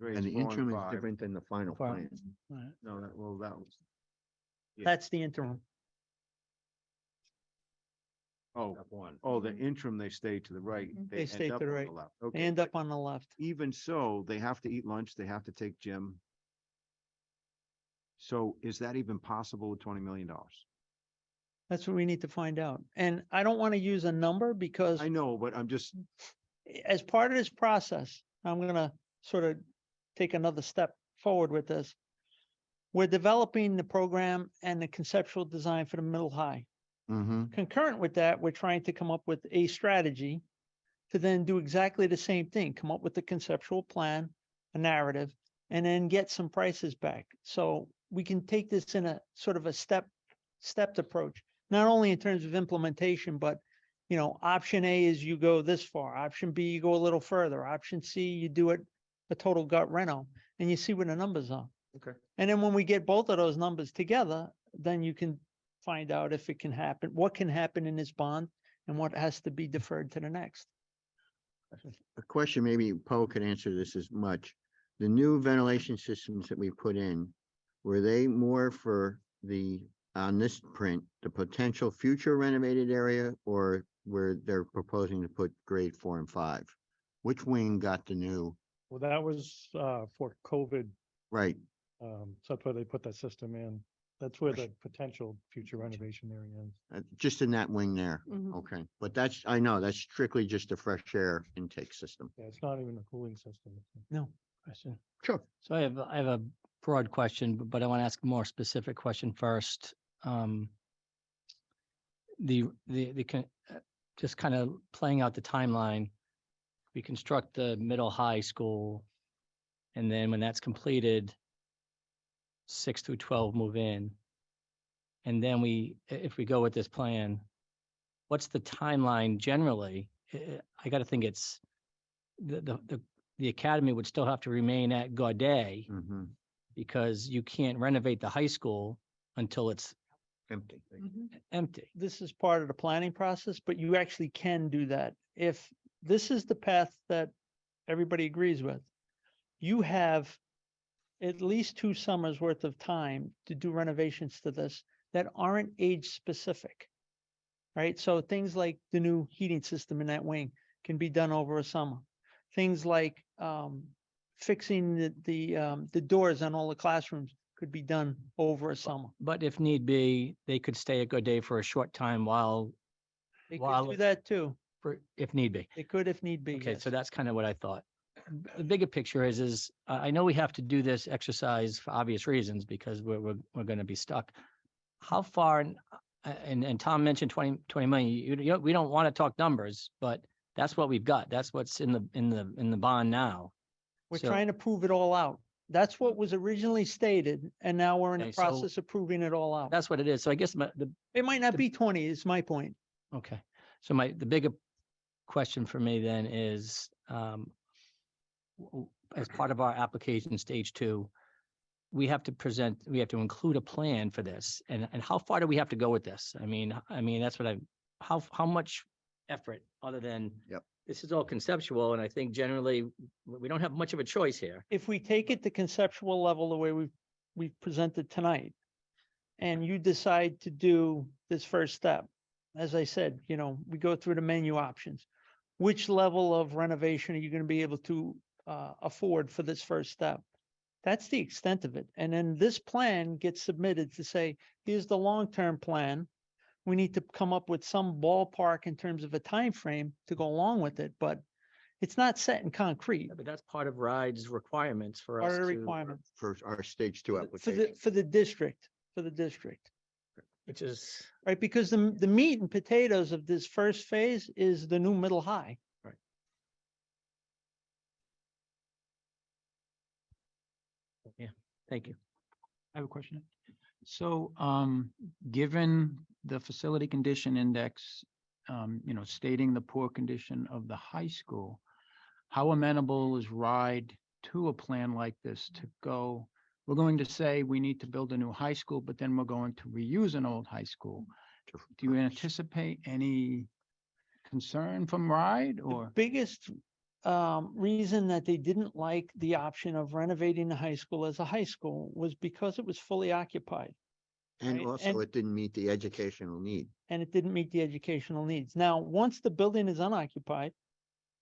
[SPEAKER 1] And the interim is different than the final
[SPEAKER 7] Fine.
[SPEAKER 1] plan.
[SPEAKER 2] No, that was. Yeah.
[SPEAKER 7] That's the interim.
[SPEAKER 2] Oh, the interim, they stay to the right.
[SPEAKER 7] They
[SPEAKER 2] end
[SPEAKER 7] stay to
[SPEAKER 2] up
[SPEAKER 7] the
[SPEAKER 2] on
[SPEAKER 7] right.
[SPEAKER 2] left.
[SPEAKER 7] They
[SPEAKER 2] Okay,
[SPEAKER 7] end
[SPEAKER 2] but
[SPEAKER 7] up on the left.
[SPEAKER 2] even so, they have to eat lunch, they have to take gym. So is that even possible with $20 million?
[SPEAKER 7] That's what we need to find out. And I don't want to use a number because
[SPEAKER 2] I know, but I'm just,
[SPEAKER 7] as part of this process, I'm gonna sort of take another step forward with this. We're developing the program and the conceptual design for the middle high.
[SPEAKER 1] Mm-hmm.
[SPEAKER 7] Concurrent with that, we're trying to come up with a strategy to then do exactly the same thing, come up with the conceptual plan, a narrative, and then get some prices back. So we can take this in a sort of a stepped approach, not only in terms of implementation, but option A is you go this far, option B, you go a little further, option C, you do it a total gut reno, and you see what the numbers are.
[SPEAKER 2] okay.
[SPEAKER 7] And then when we get both of those numbers together, then you can find out if it can happen, what can happen in this bond and what has to be deferred to the next.
[SPEAKER 1] A question, maybe Poe could answer this as much. The new ventilation systems that we put in, were they more for on this print, the potential future renovated area, or where they're proposing to put grade 4 and 5? Which wing got the new,
[SPEAKER 8] Well, that was for COVID,
[SPEAKER 1] right?
[SPEAKER 8] so that's why they put that system in.
[SPEAKER 7] That's where the potential future renovation area is.
[SPEAKER 1] Just in that wing there.
[SPEAKER 5] Mhm.
[SPEAKER 1] Okay, but that's, I know, that's strictly just a fresh air intake system.
[SPEAKER 7] Yeah, it's not even a cooling system.
[SPEAKER 3] No question.
[SPEAKER 1] Sure.
[SPEAKER 8] So I have a broad question, but I want to ask a more specific question first. Just kind of playing out the timeline. We construct the middle high school. And then when that's completed, 6 through 12 move in. And then if we go with this plan, what's the timeline generally? I got to think it's the academy would still have to remain at Gaudet
[SPEAKER 1] Mhm.
[SPEAKER 8] because you can't renovate the high school until it's
[SPEAKER 1] Empty.
[SPEAKER 8] empty.
[SPEAKER 7] This is part of the planning process, but you actually can do that. If this is the path that everybody agrees with, you have at least 2 summers worth of time to do renovations to this that aren't age specific. Right? So things like the new heating system in that wing can be done over a summer. Things like fixing the doors on all the classrooms could be done over a summer.
[SPEAKER 8] But if need be, they could stay at Gaudet for a short time
[SPEAKER 7] They could
[SPEAKER 8] While
[SPEAKER 7] do
[SPEAKER 8] it-
[SPEAKER 7] that too.
[SPEAKER 8] if need be.
[SPEAKER 7] They could if need be.
[SPEAKER 8] Okay,
[SPEAKER 7] yes.
[SPEAKER 8] so that's kind of what I thought. The bigger picture is I know we have to do this exercise for obvious reasons because we're going to be stuck. How far, and Tom mentioned 20 million, we don't want to talk numbers, but that's what we've got. That's what's in the bond now.
[SPEAKER 7] We're
[SPEAKER 8] So-
[SPEAKER 7] trying to prove it all out. That's what was originally stated, and now we're in the
[SPEAKER 8] Okay, so-
[SPEAKER 7] process of proving it all out.
[SPEAKER 8] That's what it is. So I guess
[SPEAKER 7] It might not be 20, is my point.
[SPEAKER 8] okay. So the bigger question for me then is, as part of our application stage 2, we have to include a plan for this. And how far do we have to go with this? I mean, that's what how much effort other than
[SPEAKER 1] Yep.
[SPEAKER 8] this is all conceptual, and I think generally we don't have much of a choice here.
[SPEAKER 7] If we take it to conceptual level, the way we've presented tonight, and you decide to do this first step, as I said, we go through the menu options. Which level of renovation are you going to be able to afford for this first step? That's the extent of it. And then this plan gets submitted to say, here's the long-term plan. We need to come up with some ballpark in terms of a time frame to go along with it, but it's not set in concrete.
[SPEAKER 8] But that's part of RIDE's requirements for us
[SPEAKER 7] Part of the
[SPEAKER 8] to,
[SPEAKER 7] requirements
[SPEAKER 1] For our stage 2
[SPEAKER 7] for
[SPEAKER 1] application.
[SPEAKER 7] the district,
[SPEAKER 8] which is,
[SPEAKER 7] right? Because the meat and potatoes of this first phase is the new middle high.
[SPEAKER 8] thank you.
[SPEAKER 3] I have a question. So, given the facility condition index, stating the poor condition of the high school, how amenable is RIDE to a plan like this to go? We're going to say we need to build a new high school, but then we're going to reuse an old high school. Do you anticipate any concern from RIDE
[SPEAKER 7] The
[SPEAKER 3] or?
[SPEAKER 7] biggest reason that they didn't like the option of renovating the high school as a high school was because it was fully occupied
[SPEAKER 1] And
[SPEAKER 7] right,
[SPEAKER 1] also
[SPEAKER 7] and-
[SPEAKER 1] it didn't meet the educational need.
[SPEAKER 7] and it didn't meet the educational needs. Now, once the building is unoccupied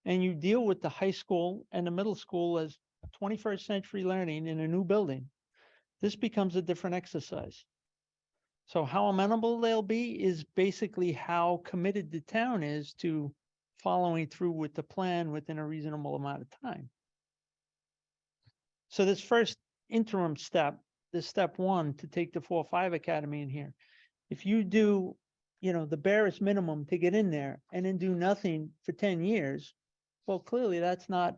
[SPEAKER 7] and you deal with the high school and the middle school as 21st century learning in a new building, this becomes a different exercise. So how amenable they'll be is basically how committed the town is to following through with the plan within a reasonable amount of time. So this first interim step, this step 1 to take the 4-5 academy in here. If you do, the barest minimum to get in there and then do nothing for 10 years, well, clearly that's not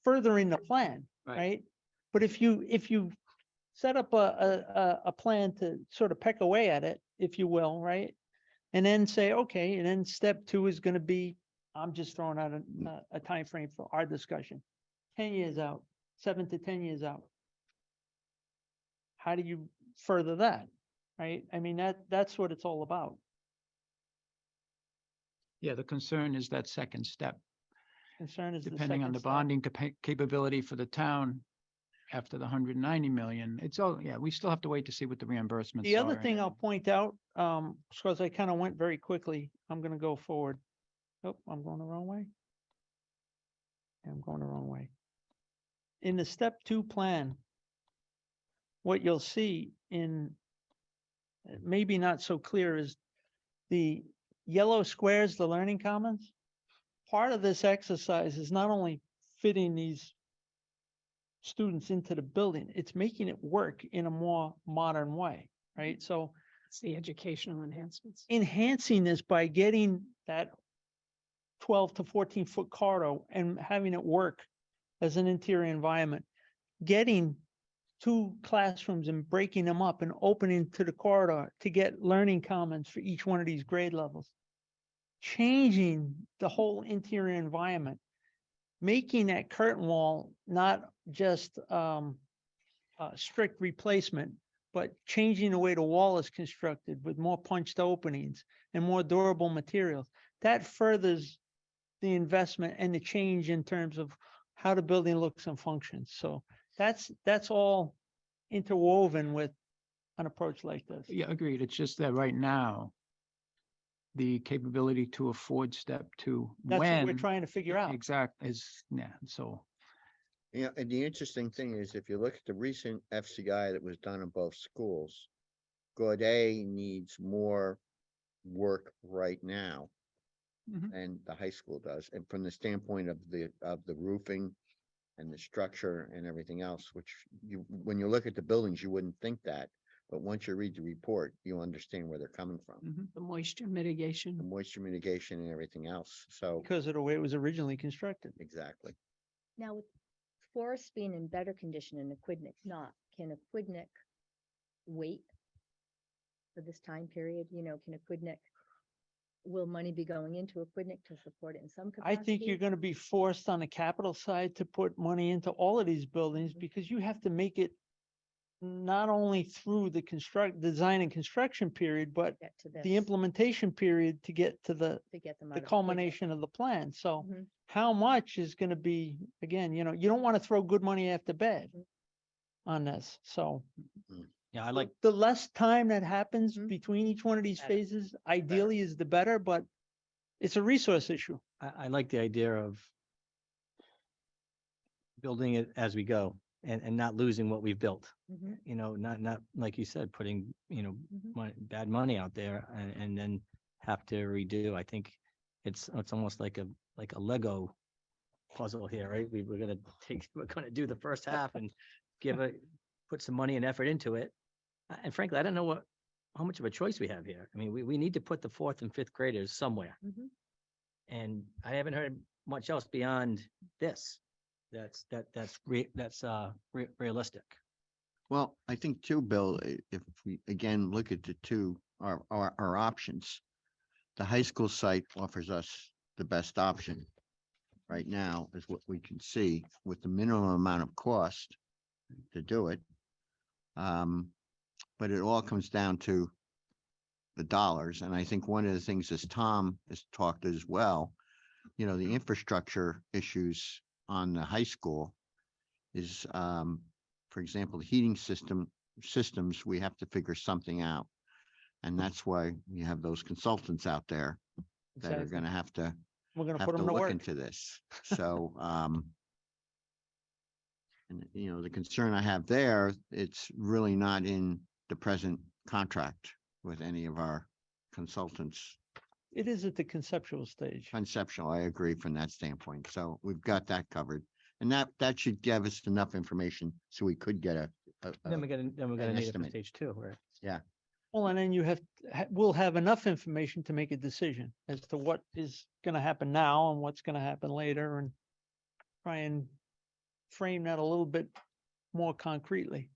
[SPEAKER 7] furthering the plan,
[SPEAKER 8] Right.
[SPEAKER 7] right? But if you set up a plan to sort of peck away at it, if you will, right? And then say, okay, and then step 2 is going to be, I'm just throwing out a time frame for our discussion, 10 years out, 7 to 10 years out. How do you further that, right? I mean, that's what it's all about.
[SPEAKER 3] Yeah, the concern is that second step,
[SPEAKER 7] Concern is the
[SPEAKER 3] depending on
[SPEAKER 7] second
[SPEAKER 3] the
[SPEAKER 7] step.
[SPEAKER 3] bonding capability for the town after the 190 million. It's all, yeah, we still have to wait to see what the reimbursements are.
[SPEAKER 7] The other thing I'll point out, because I kind of went very quickly, I'm gonna go forward. Oh, I'm going the wrong way. I'm going the wrong way. In the step 2 plan, what you'll see in, maybe not so clear, is the yellow squares, the learning commons. Part of this exercise is not only fitting these students into the building, it's making it work in a more modern way, right? So
[SPEAKER 5] It's the educational enhancements.
[SPEAKER 7] enhancing this by getting that 12 to 14-foot corridor and having it work as an interior environment, getting 2 classrooms and breaking them up and opening to the corridor to get learning commons for each one of these grade levels, changing the whole interior environment, making that curtain wall not just a strict replacement, but changing the way the wall is constructed with more punched openings and more durable materials. That furthers the investment and the change in terms of how the building looks and functions. So that's all interwoven with an approach like this.
[SPEAKER 3] Yeah, agreed. It's just that right now, the capability to afford step two,
[SPEAKER 7] That's what we're
[SPEAKER 3] when
[SPEAKER 7] trying to figure out.
[SPEAKER 3] exact is, yeah, so.
[SPEAKER 1] Yeah, and the interesting thing is, if you look at the recent FCI that was done in both schools, Gaudet needs more work right now
[SPEAKER 3] Mhm.
[SPEAKER 1] than the high school does, and from the standpoint of the roofing and the structure and everything else, which you, when you look at the buildings, you wouldn't think that, but once you read the report, you understand where they're coming from,
[SPEAKER 3] Mhm.
[SPEAKER 5] The moisture
[SPEAKER 1] the
[SPEAKER 5] mitigation.
[SPEAKER 1] moisture mitigation and everything else, so,
[SPEAKER 7] Because of the way it was originally constructed.
[SPEAKER 1] exactly.
[SPEAKER 9] Now, with Forest being in better condition and Aquidneck not, can Aquidneck wait for this time period? You know, can Aquidneck, will money be going into Aquidneck to support it in some
[SPEAKER 7] I
[SPEAKER 9] capacity?
[SPEAKER 7] think you're gonna be forced on the capital side to put money into all of these buildings
[SPEAKER 9] Mhm.
[SPEAKER 7] because you have to make it not only through the design and construction period, but
[SPEAKER 9] Get to this,
[SPEAKER 7] the implementation period to get to the
[SPEAKER 9] to get them out
[SPEAKER 7] the
[SPEAKER 9] of Aquidneck.
[SPEAKER 7] culmination of the plan. So
[SPEAKER 9] Mhm.
[SPEAKER 7] how much is gonna be, again, you know, you don't want to throw good money after bad
[SPEAKER 9] Mhm.
[SPEAKER 7] on this. So
[SPEAKER 8] Yeah, I like,
[SPEAKER 7] the less time that happens
[SPEAKER 9] Mhm.
[SPEAKER 7] between each one of these
[SPEAKER 9] Better.
[SPEAKER 7] phases, ideally is the better, but it's a resource issue.
[SPEAKER 8] I like the idea of building it as we go and not losing what we've built.
[SPEAKER 9] Mhm.
[SPEAKER 8] You know, not like you said, putting,
[SPEAKER 9] Mhm.
[SPEAKER 8] bad money out there and then have to redo. I think it's almost like a Lego puzzle here, right? We're gonna we're gonna do the first half and put some money and effort into it. And frankly, I don't know how much of a choice we have here. I mean, we need to put the 4th and 5th graders somewhere.
[SPEAKER 9] Mhm.
[SPEAKER 8] And I haven't heard much else beyond this. That's realistic.
[SPEAKER 1] Well, I think too, Bill, if we again look at the two, our options, the high school site offers us the best option right now, is what we can see with the minimum amount of cost to do it. But it all comes down to the dollars, and I think one of the things, as Tom has talked as well, the infrastructure issues on the high school is, for example, the heating systems, we have to figure something out. And that's why you have those consultants out there that are
[SPEAKER 7] Exactly.
[SPEAKER 1] gonna have to
[SPEAKER 7] We're gonna put them to
[SPEAKER 1] look
[SPEAKER 7] work.
[SPEAKER 1] into this. So, and the concern I have there, it's really not in the present contract with any of our consultants.
[SPEAKER 7] It is at the conceptual stage.
[SPEAKER 1] Conceptual, I agree from that standpoint. So we've got that covered. And that should give us enough information so we could get
[SPEAKER 8] Then we're gonna
[SPEAKER 1] an
[SPEAKER 8] need it for
[SPEAKER 1] estimate.
[SPEAKER 8] stage 2, right?
[SPEAKER 7] Well, and then we'll have enough information to make a decision as to what is gonna happen now and what's gonna happen later and try and frame that a little bit more concretely.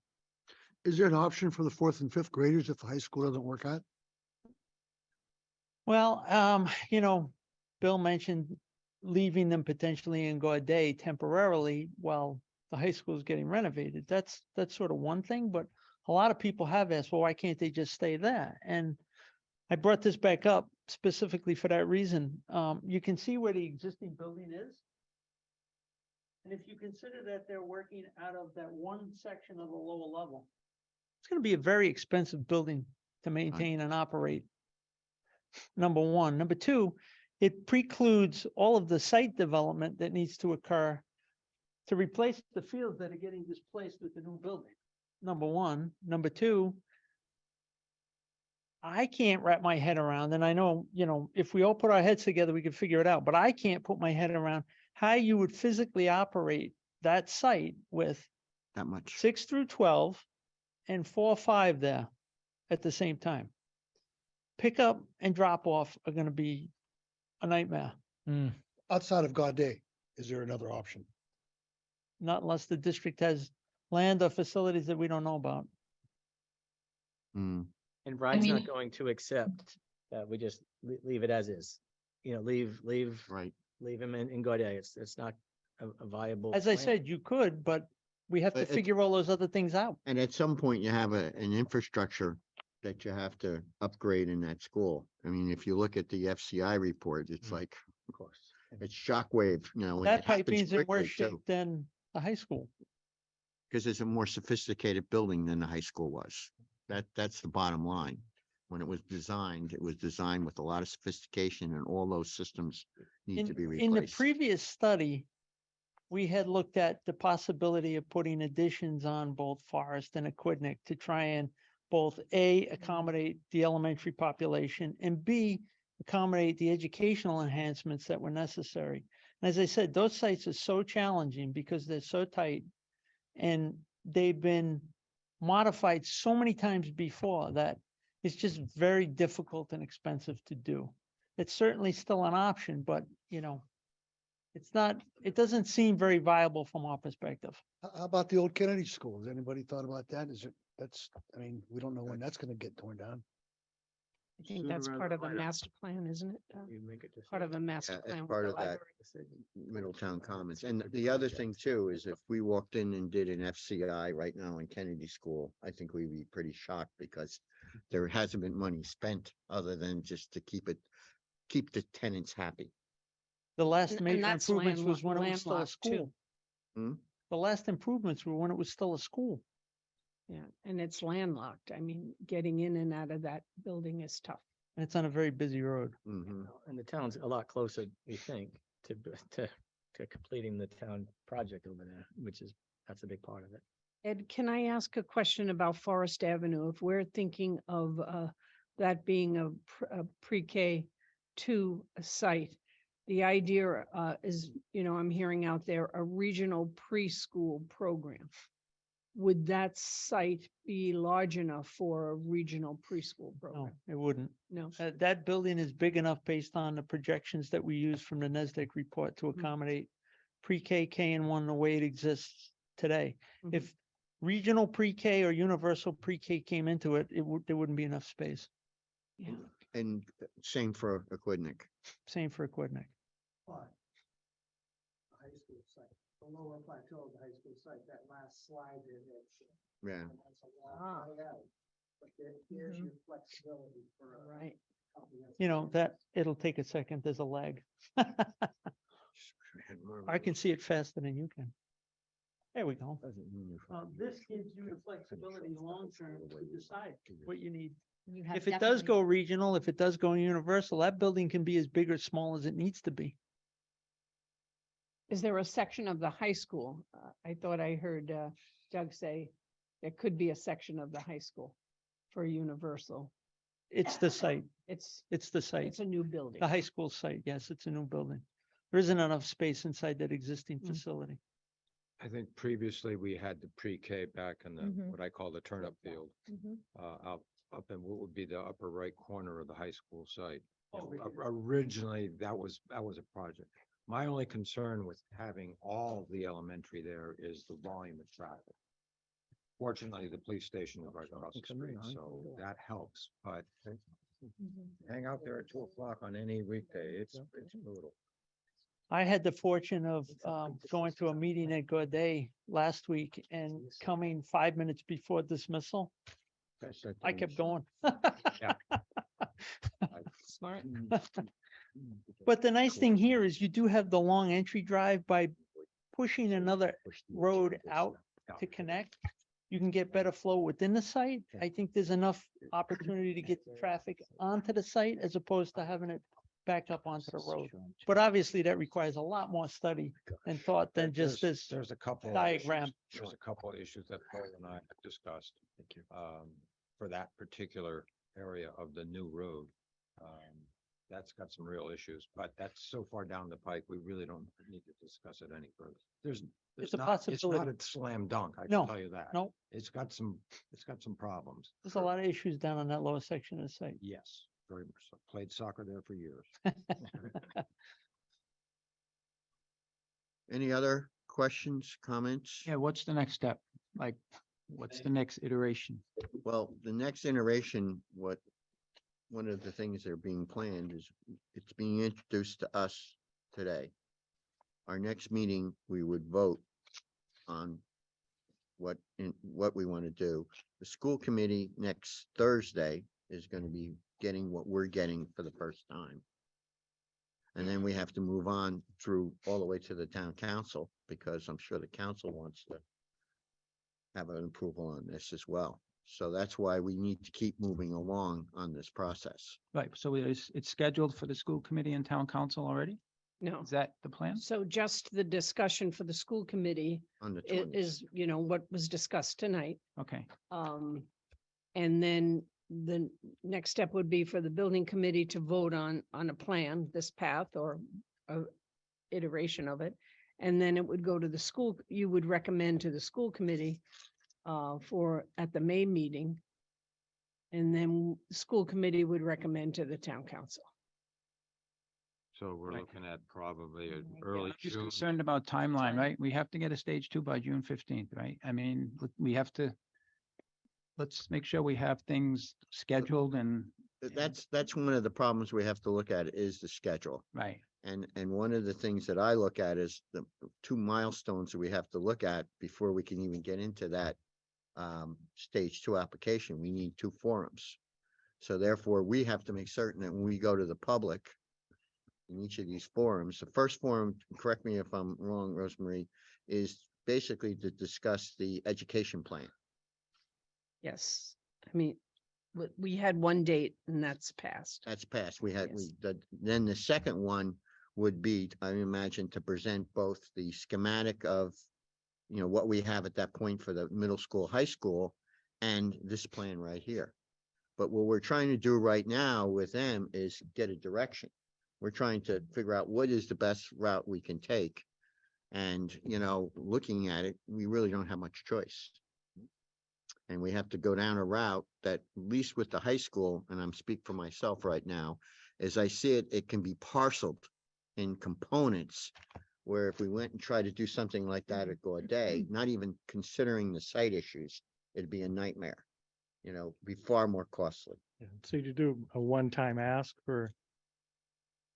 [SPEAKER 10] Is there an option for the 4th and 5th graders if the high school doesn't work out?
[SPEAKER 7] Well, Bill mentioned leaving them potentially in Gaudet temporarily while the high school is getting renovated. That's sort of one thing, but a lot of people have asked, well, why can't they just stay there? And I brought this back up specifically for that reason. You can see where the existing building is. And if you consider that they're working out of that one section of the lower level, it's going to be a very expensive building to maintain and operate. Number one. Number two, it precludes all of the site development that needs to occur to replace the fields that are getting displaced with the new building. number one. Number two, I can't wrap my head around, and I know, if we all put our heads together, we can figure it out, but I can't put my head around how you would physically operate that site with
[SPEAKER 1] That much.
[SPEAKER 7] 6 through 12 and 4 or 5 there at the same time. Pickup and drop off are gonna be a nightmare,
[SPEAKER 8] Mm,
[SPEAKER 10] Outside of Gaudet, is there another option?
[SPEAKER 7] not unless the district has land or facilities that we don't know about.
[SPEAKER 1] Hmm.
[SPEAKER 8] And Brian's
[SPEAKER 5] mean-
[SPEAKER 8] not going to accept that we just leave it as is. Leave
[SPEAKER 1] Right.
[SPEAKER 8] him in Gaudet. It's not a viable.
[SPEAKER 7] As I
[SPEAKER 8] plan.
[SPEAKER 7] said, you could, but we have to
[SPEAKER 1] But it-
[SPEAKER 7] figure all those other things out.
[SPEAKER 1] And at some point you have an infrastructure that you have to upgrade in that school. I mean, if you look at the FCI report, it's like,
[SPEAKER 8] Of course.
[SPEAKER 1] it's shockwave, and
[SPEAKER 7] That
[SPEAKER 1] it happens
[SPEAKER 7] piping's in
[SPEAKER 1] quickly
[SPEAKER 7] worse shape
[SPEAKER 1] too.
[SPEAKER 7] than the high school.
[SPEAKER 1] Because it's a more sophisticated building than the high school was. That's the bottom line. When it was designed with a lot of sophistication, and all those systems need to be
[SPEAKER 7] In the
[SPEAKER 1] replaced.
[SPEAKER 7] previous study, we had looked at the possibility of putting additions on both Forest and Aquidneck to try and both A, accommodate the elementary population, and B, accommodate the educational enhancements that were necessary. And as I said, those sites are so challenging because they're so tight, and they've been modified so many times before that it's just very difficult and expensive to do. It's certainly still an option, but it's not, it doesn't seem very viable from our perspective.
[SPEAKER 10] How about the old Kennedy School? Has anybody thought about that? We don't know when that's gonna get torn down.
[SPEAKER 5] I think
[SPEAKER 8] Sooner
[SPEAKER 5] that's
[SPEAKER 8] rather
[SPEAKER 5] part
[SPEAKER 8] than
[SPEAKER 5] of the
[SPEAKER 8] later.
[SPEAKER 5] master plan, isn't it?
[SPEAKER 8] You make a
[SPEAKER 5] Part of
[SPEAKER 8] decision.
[SPEAKER 5] a master
[SPEAKER 1] Yeah,
[SPEAKER 5] plan.
[SPEAKER 1] as
[SPEAKER 5] with
[SPEAKER 1] part
[SPEAKER 5] the
[SPEAKER 1] of that
[SPEAKER 5] library.
[SPEAKER 1] Middletown Commons. And the other thing too is if we walked in and did an FCI right now in Kennedy School, I think we'd be pretty shocked because there hasn't been money spent other than just to keep the tenants happy.
[SPEAKER 7] The last
[SPEAKER 5] And
[SPEAKER 7] major
[SPEAKER 5] that's
[SPEAKER 7] improvements was when it was still a
[SPEAKER 5] landlocked, too.
[SPEAKER 7] school.
[SPEAKER 1] Hmm?
[SPEAKER 7] The last improvements were when it was still a school.
[SPEAKER 5] Yeah, and it's landlocked. I mean, getting in and out of that building is tough.
[SPEAKER 7] And it's on a very busy road.
[SPEAKER 1] Mhm.
[SPEAKER 8] And the town's a lot closer, we think, to completing the town project over there, that's a big part of it.
[SPEAKER 5] Ed, can I ask a question about Forest Avenue? If we're thinking of that being a pre-K 2 site, the idea is, I'm hearing out there a regional preschool program. Would that site be large enough for a regional preschool
[SPEAKER 7] No,
[SPEAKER 5] program?
[SPEAKER 7] it wouldn't.
[SPEAKER 5] No.
[SPEAKER 7] That building is big enough based on the projections that we use from the NESDEC report to accommodate pre-K, K and 1 the way it exists today.
[SPEAKER 5] Mhm.
[SPEAKER 7] If regional pre-K or universal pre-K came into it, there wouldn't be enough space.
[SPEAKER 5] Yeah.
[SPEAKER 1] And same for Aquidneck.
[SPEAKER 7] Same for Aquidneck.
[SPEAKER 11] High school site, the lower plateau of the high school site, that last slide there.
[SPEAKER 1] Yeah.
[SPEAKER 11] That's a long
[SPEAKER 5] Ah.
[SPEAKER 11] way out. But there's
[SPEAKER 5] Mhm.
[SPEAKER 11] your flexibility for a
[SPEAKER 5] Right.
[SPEAKER 11] comprehensive.
[SPEAKER 7] That it'll take a second. There's a lag. I can see it faster than you can. There we go. This gives you the flexibility long-term to decide what you need.
[SPEAKER 9] You have
[SPEAKER 7] If it does
[SPEAKER 9] definitely-
[SPEAKER 7] go regional, if it does go universal, that building can be as big or small as it needs to be.
[SPEAKER 5] Is there a section of the high school? I thought I heard Doug say there could be a section of the high school for universal.
[SPEAKER 7] It's the site.
[SPEAKER 5] It's
[SPEAKER 7] It's the site.
[SPEAKER 5] a new building.
[SPEAKER 7] The high school site. Yes, it's a new building. There isn't enough space inside that existing
[SPEAKER 5] Mm.
[SPEAKER 7] facility.
[SPEAKER 12] I think previously we had the pre-K back in the,
[SPEAKER 9] Mhm.
[SPEAKER 12] what I call the turnip field,
[SPEAKER 9] Mhm.
[SPEAKER 12] up in what would be the upper right corner of the high school site.
[SPEAKER 7] Oh,
[SPEAKER 12] Originally, that was a project. My only concern with having all the elementary there is the volume of traffic. Fortunately, the police station is right across the street, so that helps, but hang out there at 2 o'clock on any weekday, it's brutal.
[SPEAKER 7] I had the fortune of going to a meeting at Gaudet last week and coming 5 minutes before dismissal. I kept going.
[SPEAKER 5] Smart.
[SPEAKER 7] But the nice thing here is you do have the long entry drive by pushing another road out to connect. You can get better flow within the site. I think there's enough opportunity to get the traffic onto the site as opposed to having it back up onto the road. But obviously that requires a lot more study and thought than just
[SPEAKER 12] There's-
[SPEAKER 7] this.
[SPEAKER 12] There's a couple. of
[SPEAKER 7] diagram.
[SPEAKER 12] issues- There's a couple of issues that Paul and I have discussed. Thank you. For that particular area of the new road. That's got some real issues, but that's so far down the pike, we really don't need to discuss it any further. There's
[SPEAKER 7] It's a
[SPEAKER 12] not, it's not
[SPEAKER 7] possibility.
[SPEAKER 12] a slam dunk, I
[SPEAKER 7] No,
[SPEAKER 12] can tell you that.
[SPEAKER 7] no.
[SPEAKER 12] It's got some problems.
[SPEAKER 7] There's a lot of issues down on that lower section of the site.
[SPEAKER 12] Yes, very much so. Played soccer there for years.
[SPEAKER 1] Any other questions, comments?
[SPEAKER 3] Yeah, what's the next step? Like, what's the next iteration?
[SPEAKER 1] Well, the next iteration, one of the things that are being planned is it's being introduced to us today. Our next meeting, we would vote on what we want to do. The school committee next Thursday is going to be getting what we're getting for the first time. And then we have to move on through all the way to the town council, because I'm sure the council wants to have an approval on this as well. So that's why we need to keep moving along on this process.
[SPEAKER 3] Right, so it's scheduled for the school committee and town council already?
[SPEAKER 5] No.
[SPEAKER 3] Is that the plan?
[SPEAKER 5] So just the discussion for the school committee
[SPEAKER 1] On the
[SPEAKER 5] i-
[SPEAKER 1] 20th.
[SPEAKER 5] is, what was discussed tonight.
[SPEAKER 3] Okay,
[SPEAKER 5] And then the next step would be for the building committee to vote on a plan, this path or a iteration of it. And then it would go to the school, you would recommend to the school committee at the May meeting. And then the school committee would recommend to the town council.
[SPEAKER 12] So we're
[SPEAKER 3] Right.
[SPEAKER 12] looking at probably an
[SPEAKER 3] Yeah,
[SPEAKER 12] early
[SPEAKER 3] I'm just
[SPEAKER 12] June.
[SPEAKER 3] concerned about timeline, right? We have to get a stage 2 by June 15th, right? I mean, we have to. Let's make sure we have things scheduled and,
[SPEAKER 1] That's one of the problems we have to look at is the schedule.
[SPEAKER 3] right,
[SPEAKER 1] And one of the things that I look at is the two milestones that we have to look at before we can even get into that stage 2 application. We need 2 forums. So therefore, we have to make certain that when we go to the public in each of these forums, the first forum, correct me if I'm wrong, Rosemary, is basically to discuss the education plan.
[SPEAKER 5] Yes, I mean, we had one date and that's passed.
[SPEAKER 1] That's passed. We had,
[SPEAKER 5] Yes.
[SPEAKER 1] then the second one would be, I imagine, to present both the schematic of, what we have at that point for the middle school, high school, and this plan right here. But what we're trying to do right now with them is get a direction. We're trying to figure out what is the best route we can take. And, looking at it, we really don't have much choice. And we have to go down a route that, at least with the high school, and I'm speaking for myself right now, as I see it, it can be parceled in components. Where if we went and tried to do something like that at Gaudet, not even considering the site issues, it'd be a nightmare. Be far more costly.
[SPEAKER 13] Yeah, so you do a one-time ask for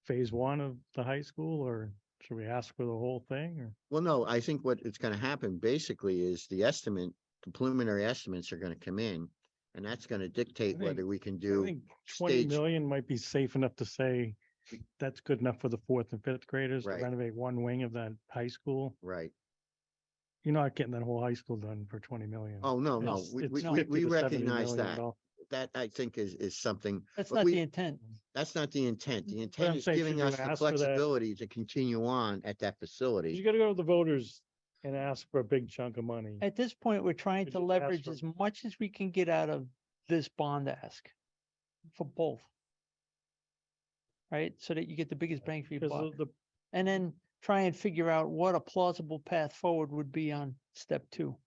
[SPEAKER 13] phase 1 of the high school, or should we ask for the whole thing, or?
[SPEAKER 1] Well, no, I think what is gonna happen basically is the preliminary estimates are gonna come in. And that's gonna dictate
[SPEAKER 13] think-
[SPEAKER 1] whether we can
[SPEAKER 13] I
[SPEAKER 1] do
[SPEAKER 13] think 20
[SPEAKER 1] stage,
[SPEAKER 13] million might be safe enough to say that's good enough for the 4th and 5th graders to
[SPEAKER 1] Right.
[SPEAKER 13] renovate one wing of that high school.
[SPEAKER 1] right?
[SPEAKER 13] You're not getting that whole high school done for 20 million.
[SPEAKER 1] Oh, no, no,
[SPEAKER 13] It's-
[SPEAKER 1] we,
[SPEAKER 13] it's
[SPEAKER 1] we,
[SPEAKER 13] 50
[SPEAKER 1] we
[SPEAKER 13] to 70
[SPEAKER 1] recognize
[SPEAKER 13] million
[SPEAKER 1] that.
[SPEAKER 13] dollars.
[SPEAKER 1] That I think is something.
[SPEAKER 7] That's
[SPEAKER 1] but
[SPEAKER 7] not
[SPEAKER 1] we-
[SPEAKER 7] the intent.
[SPEAKER 1] That's not the intent. The
[SPEAKER 13] I'm
[SPEAKER 1] intent is
[SPEAKER 13] saying,
[SPEAKER 1] giving
[SPEAKER 13] should you
[SPEAKER 1] us the
[SPEAKER 13] ask for that?
[SPEAKER 1] flexibility to continue on at that
[SPEAKER 13] You
[SPEAKER 1] facility.
[SPEAKER 13] gotta go to the voters and ask for a big chunk of money.
[SPEAKER 7] At this point, we're trying
[SPEAKER 13] Could
[SPEAKER 7] to
[SPEAKER 13] you ask
[SPEAKER 7] leverage
[SPEAKER 13] for-
[SPEAKER 7] as much as we can get out of this bond ask for both. Right? So that you get the biggest bang for your
[SPEAKER 13] Because
[SPEAKER 7] buck.
[SPEAKER 13] the,
[SPEAKER 7] And then try and figure out what a plausible path forward would be on step 2.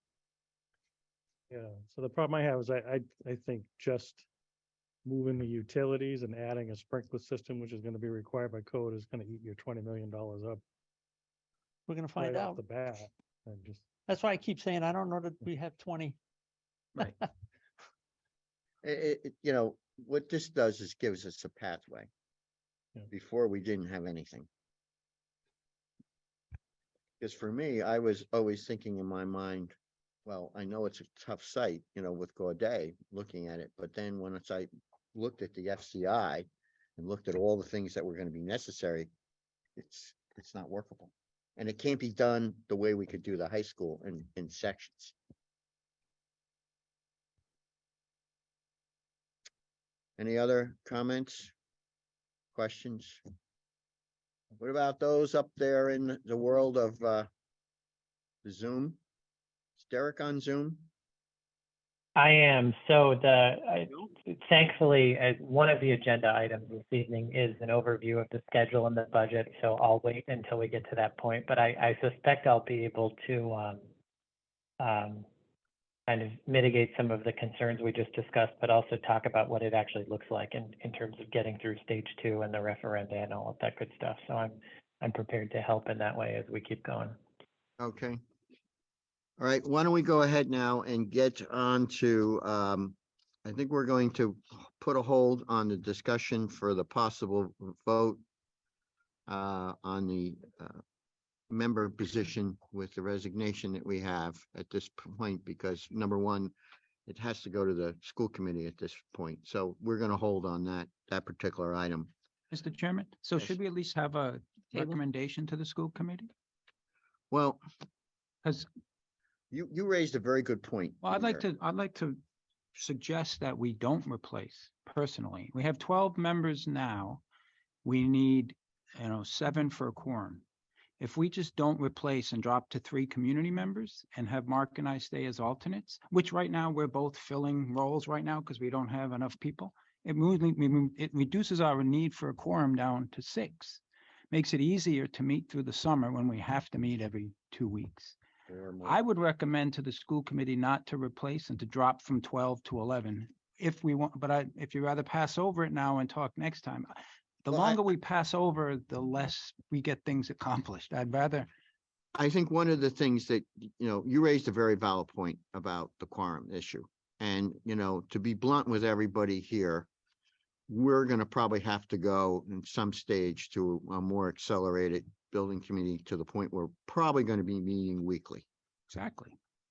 [SPEAKER 13] yeah, so the problem I have is I think just moving the utilities and adding a sprinkler system, which is gonna be required by code, is gonna eat your $20 million up
[SPEAKER 7] We're gonna find
[SPEAKER 13] right off
[SPEAKER 7] out.
[SPEAKER 13] the bat. And just,
[SPEAKER 7] That's why I keep saying, I don't know that we have 20.
[SPEAKER 3] right.
[SPEAKER 1] What this does is gives us a pathway.
[SPEAKER 13] Yeah.
[SPEAKER 1] Before we didn't have anything. Because for me, I was always thinking in my mind, well, I know it's a tough site, with Gaudet, looking at it, but then once I looked at the FCI and looked at all the things that were gonna be necessary, it's not workable. And it can't be done the way we could do the high school in sections. Any other comments? questions? What about those up there in the world of Zoom? Is Derek on Zoom?
[SPEAKER 14] I am. So thankfully, one of the agenda items this evening is an overview of the schedule and the budget. So I'll wait until we get to that point. But I suspect I'll be able to kind of mitigate some of the concerns we just discussed, but also talk about what it actually looks like in terms of getting through stage 2 and the referenda and all of that good stuff. So I'm prepared to help in that way as we keep going.
[SPEAKER 1] Okay. All right, why don't we go ahead now and get on to, I think we're going to put a hold on the discussion for the possible vote on the member position with the resignation that we have at this point, because number one, it has to go to the school committee at this point. So we're going to hold on that particular item.
[SPEAKER 3] Mr. Chairman, so
[SPEAKER 1] Yes.
[SPEAKER 3] should we at least have a
[SPEAKER 5] Table.
[SPEAKER 3] recommendation to the school committee?
[SPEAKER 1] Well,
[SPEAKER 3] Because,
[SPEAKER 1] you raised a very good point.
[SPEAKER 3] well, I'd like
[SPEAKER 1] Peter.
[SPEAKER 3] to suggest that we don't replace personally. We have 12 members now. We need, 7 for a quorum. If we just don't replace and drop to 3 community members and have Mark and I stay as alternates, which right now we're both filling roles right now because we don't have enough people, it reduces our need for a quorum down to 6. Makes it easier to meet through the summer when we have to meet every 2 weeks.
[SPEAKER 1] Or more.
[SPEAKER 3] I would recommend to the school committee not to replace and to drop from 12 to 11 if we want, but if you'd rather pass over it now and talk next time. The
[SPEAKER 1] Well,
[SPEAKER 3] longer we pass over, the less we get things accomplished. I'd rather,
[SPEAKER 1] I think one of the things that, you raised a very valid point about the quorum issue. And, to be blunt with everybody here, we're going to probably have to go in some stage to a more accelerated building committee to the point where we're probably going to be meeting weekly.
[SPEAKER 3] exactly.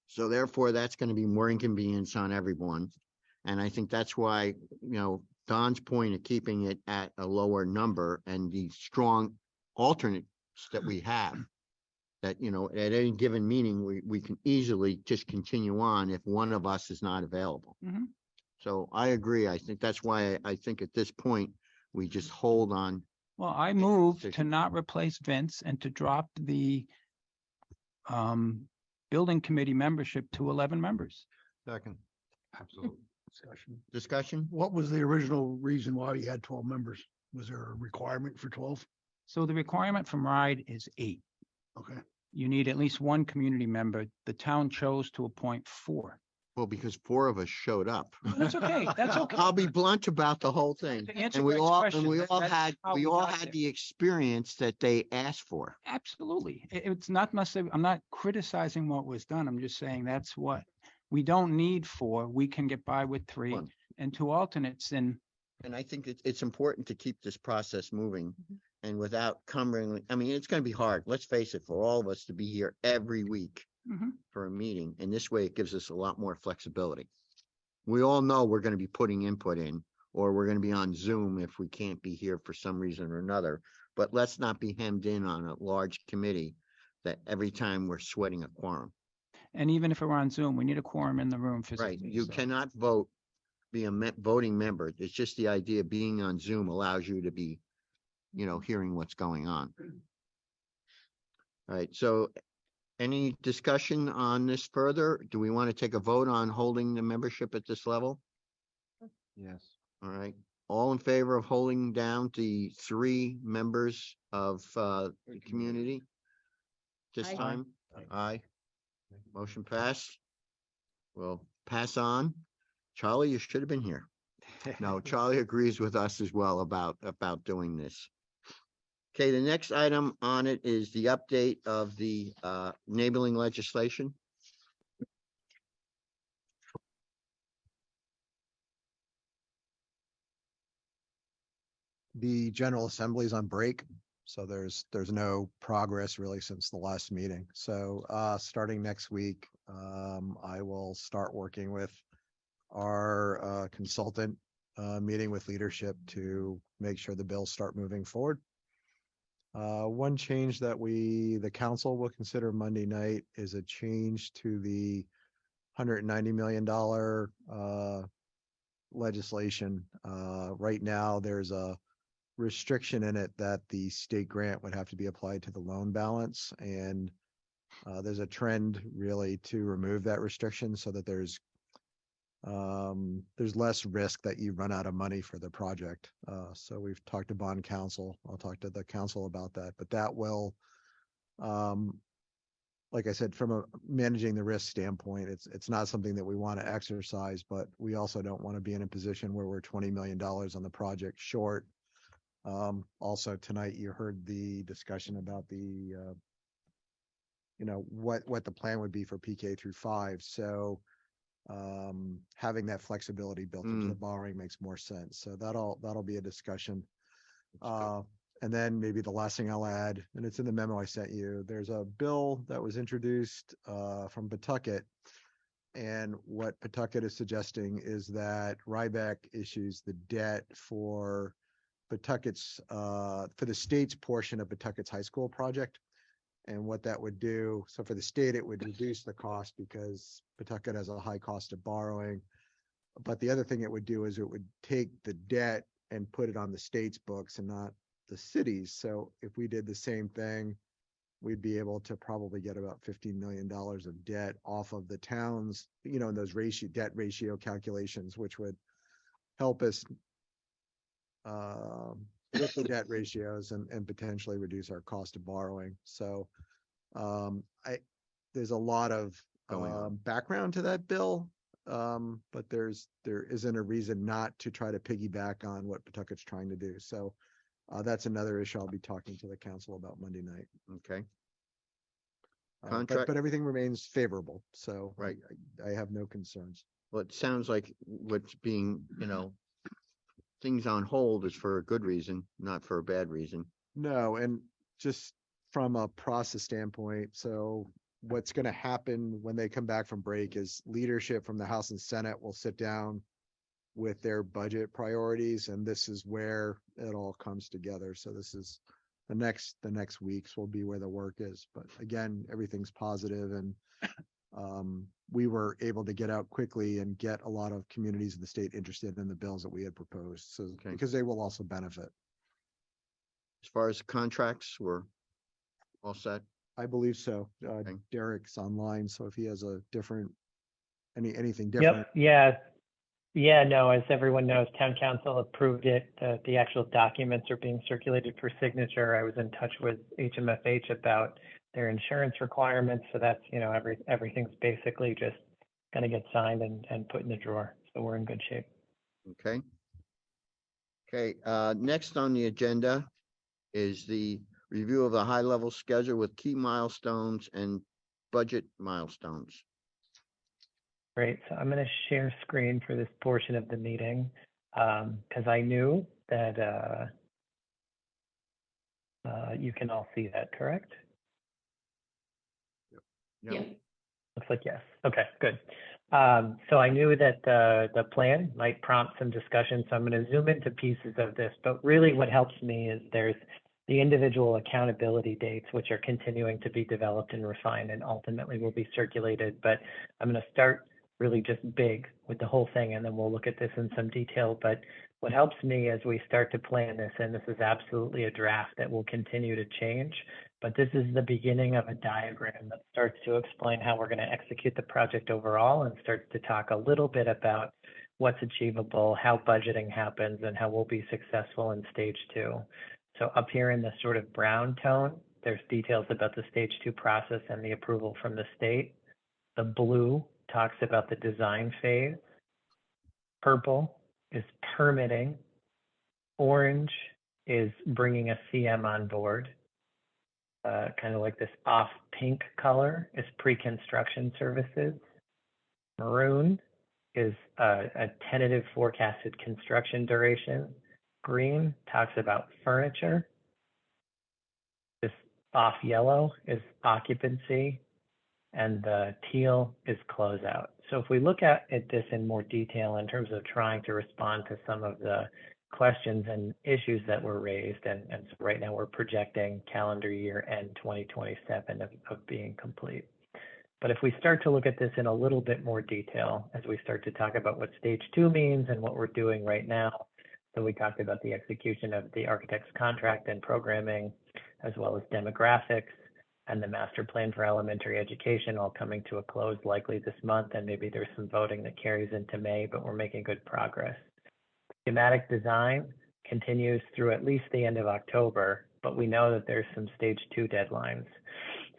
[SPEAKER 1] So therefore, that's going to be more inconvenience on everyone. And I think that's why, Don's point of keeping it at a lower number and the strong alternates that we have, that, at any given meeting, we can easily just continue on if one of us is not available.
[SPEAKER 3] Mhm.
[SPEAKER 1] So I agree. I think that's why I think at this point, we just hold on.
[SPEAKER 3] Well, I move to
[SPEAKER 1] Decision.
[SPEAKER 3] not replace Vince and to drop the building committee membership to 11 members.
[SPEAKER 12] Second. Absolutely.
[SPEAKER 1] Discussion?
[SPEAKER 10] What was the original reason why you had 12 members? Was there a requirement for 12?
[SPEAKER 3] So the requirement from RIDE is 8.
[SPEAKER 10] Okay.
[SPEAKER 3] You need at least 1 community member. The town chose to appoint 4.
[SPEAKER 1] Well, because 4 of us showed up.
[SPEAKER 3] That's okay. That's okay.
[SPEAKER 1] I'll be blunt about the whole thing.
[SPEAKER 3] To answer
[SPEAKER 1] And we
[SPEAKER 3] Greg's
[SPEAKER 1] all,
[SPEAKER 3] question,
[SPEAKER 1] and we
[SPEAKER 3] that-
[SPEAKER 1] all
[SPEAKER 3] that's
[SPEAKER 1] had,
[SPEAKER 3] how
[SPEAKER 1] we
[SPEAKER 3] we
[SPEAKER 1] all
[SPEAKER 3] got
[SPEAKER 1] had
[SPEAKER 3] there.
[SPEAKER 1] the experience that they asked for.
[SPEAKER 3] Absolutely. It's not necessarily, I'm not criticizing what was done. I'm just saying that's what we don't need 4. We can get by with 3
[SPEAKER 1] One.
[SPEAKER 3] and 2 alternates. And
[SPEAKER 1] And I think it's important to keep this process moving and without cumbering, it's gonna be hard. Let's face it, for all of us to be here every week
[SPEAKER 3] Mhm.
[SPEAKER 1] for a meeting. And this way it gives us a lot more flexibility. We all know we're gonna be putting input in, or we're gonna be on Zoom if we can't be here for some reason or another. But let's not be hemmed in on a large committee that every time we're sweating a quorum.
[SPEAKER 3] And even if we're on Zoom, we need a quorum in the room
[SPEAKER 1] Right,
[SPEAKER 3] physically.
[SPEAKER 1] you
[SPEAKER 3] so-
[SPEAKER 1] cannot vote, be a voting member. It's just the idea of being on Zoom allows you to be, hearing what's going on. All right, so any discussion on this further? Do we want to take a vote on holding the membership at this level?
[SPEAKER 12] Yes.
[SPEAKER 1] All right, all in favor of holding down the 3 members of the community? This
[SPEAKER 9] Aye.
[SPEAKER 1] time? Aye. Motion pass. We'll pass on. Charlie, you should have been here. No, Charlie agrees with us as well about doing this. Okay, the next item on it is the update of the enabling legislation.
[SPEAKER 15] The General Assembly is on break, so there's no progress really since the last meeting. So starting next week, I will start working with our consultant, meeting with leadership to make sure the bills start moving forward. One change that the council will consider Monday night is a change to the $190 million legislation. Right now, there's a restriction in it that the state grant would have to be applied to the loan balance. And there's a trend really to remove that restriction so that there's less risk that you run out of money for the project. So we've talked to bond counsel. I'll talk to the council about that, but that will, like I said, from a managing the risk standpoint, it's not something that we want to exercise, but we also don't want to be in a position where we're $20 million on the project short. Also tonight, you heard the discussion about the, what the plan would be for PK through 5. So having that flexibility built into the borrowing makes more sense. So that'll be a discussion. And then maybe the last thing I'll add, and it's in the memo I sent you, there's a bill that was introduced from Pawtucket. And what Pawtucket is suggesting is that Ryback issues the debt for Pawtucket's, for the state's portion of Pawtucket's high school project. And what that would do, so for the state, it would reduce the cost because Pawtucket has a high cost of borrowing. But the other thing it would do is it would take the debt and put it on the state's books and not the cities. So if we did the same thing, we'd be able to probably get about $15 million of debt off of the towns, in those debt ratio calculations, which would help us with the debt ratios and potentially reduce our cost of borrowing. So there's a lot of background to that bill, but there isn't a reason not to try to piggyback on what Pawtucket's trying to do. So that's another issue I'll be talking to the council about Monday night.
[SPEAKER 1] Okay.
[SPEAKER 15] But everything remains favorable, so
[SPEAKER 1] Right.
[SPEAKER 15] I have no concerns.
[SPEAKER 1] Well, it sounds like what's being, things on hold is for a good reason, not for a bad reason.
[SPEAKER 15] No, and just from a process standpoint, so what's going to happen when they come back from break is leadership from the House and Senate will sit down with their budget priorities, and this is where it all comes together. So this is the next weeks will be where the work is. But again, everything's positive, and we were able to get out quickly and get a lot of communities in the state interested in the bills that we had proposed. So because they will also benefit.
[SPEAKER 1] As far as contracts, we're all set.
[SPEAKER 15] I believe so.
[SPEAKER 1] Okay.
[SPEAKER 15] Derek's online, so if he has a anything
[SPEAKER 14] Yep,
[SPEAKER 15] different.
[SPEAKER 14] yeah, no, as everyone knows, town council approved it. The actual documents are being circulated for signature. I was in touch with HMFH about their insurance requirements. So that's, everything's basically just gonna get signed and put in the drawer. So we're in good shape.
[SPEAKER 1] Okay. Okay, next on the agenda is the review of the high-level schedule with key milestones and budget milestones.
[SPEAKER 14] Great. So I'm going to share screen for this portion of the meeting because I knew that you can all see that, correct?
[SPEAKER 1] Yep.
[SPEAKER 14] Looks like yes. Okay, good. So I knew that the plan might prompt some discussion, so I'm going to zoom into pieces of this. But really what helps me is there's the individual accountability dates, which are continuing to be developed and refined and ultimately will be circulated. But I'm going to start really just big with the whole thing, and then we'll look at this in some detail. But what helps me as we start to plan this, and this is absolutely a draft that will continue to change, but this is the beginning of a diagram that starts to explain how we're going to execute the project overall and starts to talk a little bit about what's achievable, how budgeting happens, and how we'll be successful in stage 2. So up here in the sort of brown tone, there's details about the stage 2 process and the approval from the state. The blue talks about the design phase. Purple is permitting. Orange is bringing a CM on board. Kind of like this off pink color is pre-construction services. Maroon is a tentative forecasted construction duration. Green talks about furniture. This off yellow is occupancy, and the teal is closeout. So if we look at this in more detail in terms of trying to respond to some of the questions and issues that were raised, and so right now we're projecting calendar year end 2027 of being complete. But if we start to look at this in a little bit more detail, as we start to talk about what stage 2 means and what we're doing right now, So we talked about the execution of the architect's contract and programming, as well as demographics and the master plan for elementary education, all coming to a close likely this month. And maybe there's some voting that carries into May, but we're making good progress. Schematic design continues through at least the end of October, but we know that there's some stage 2 deadlines.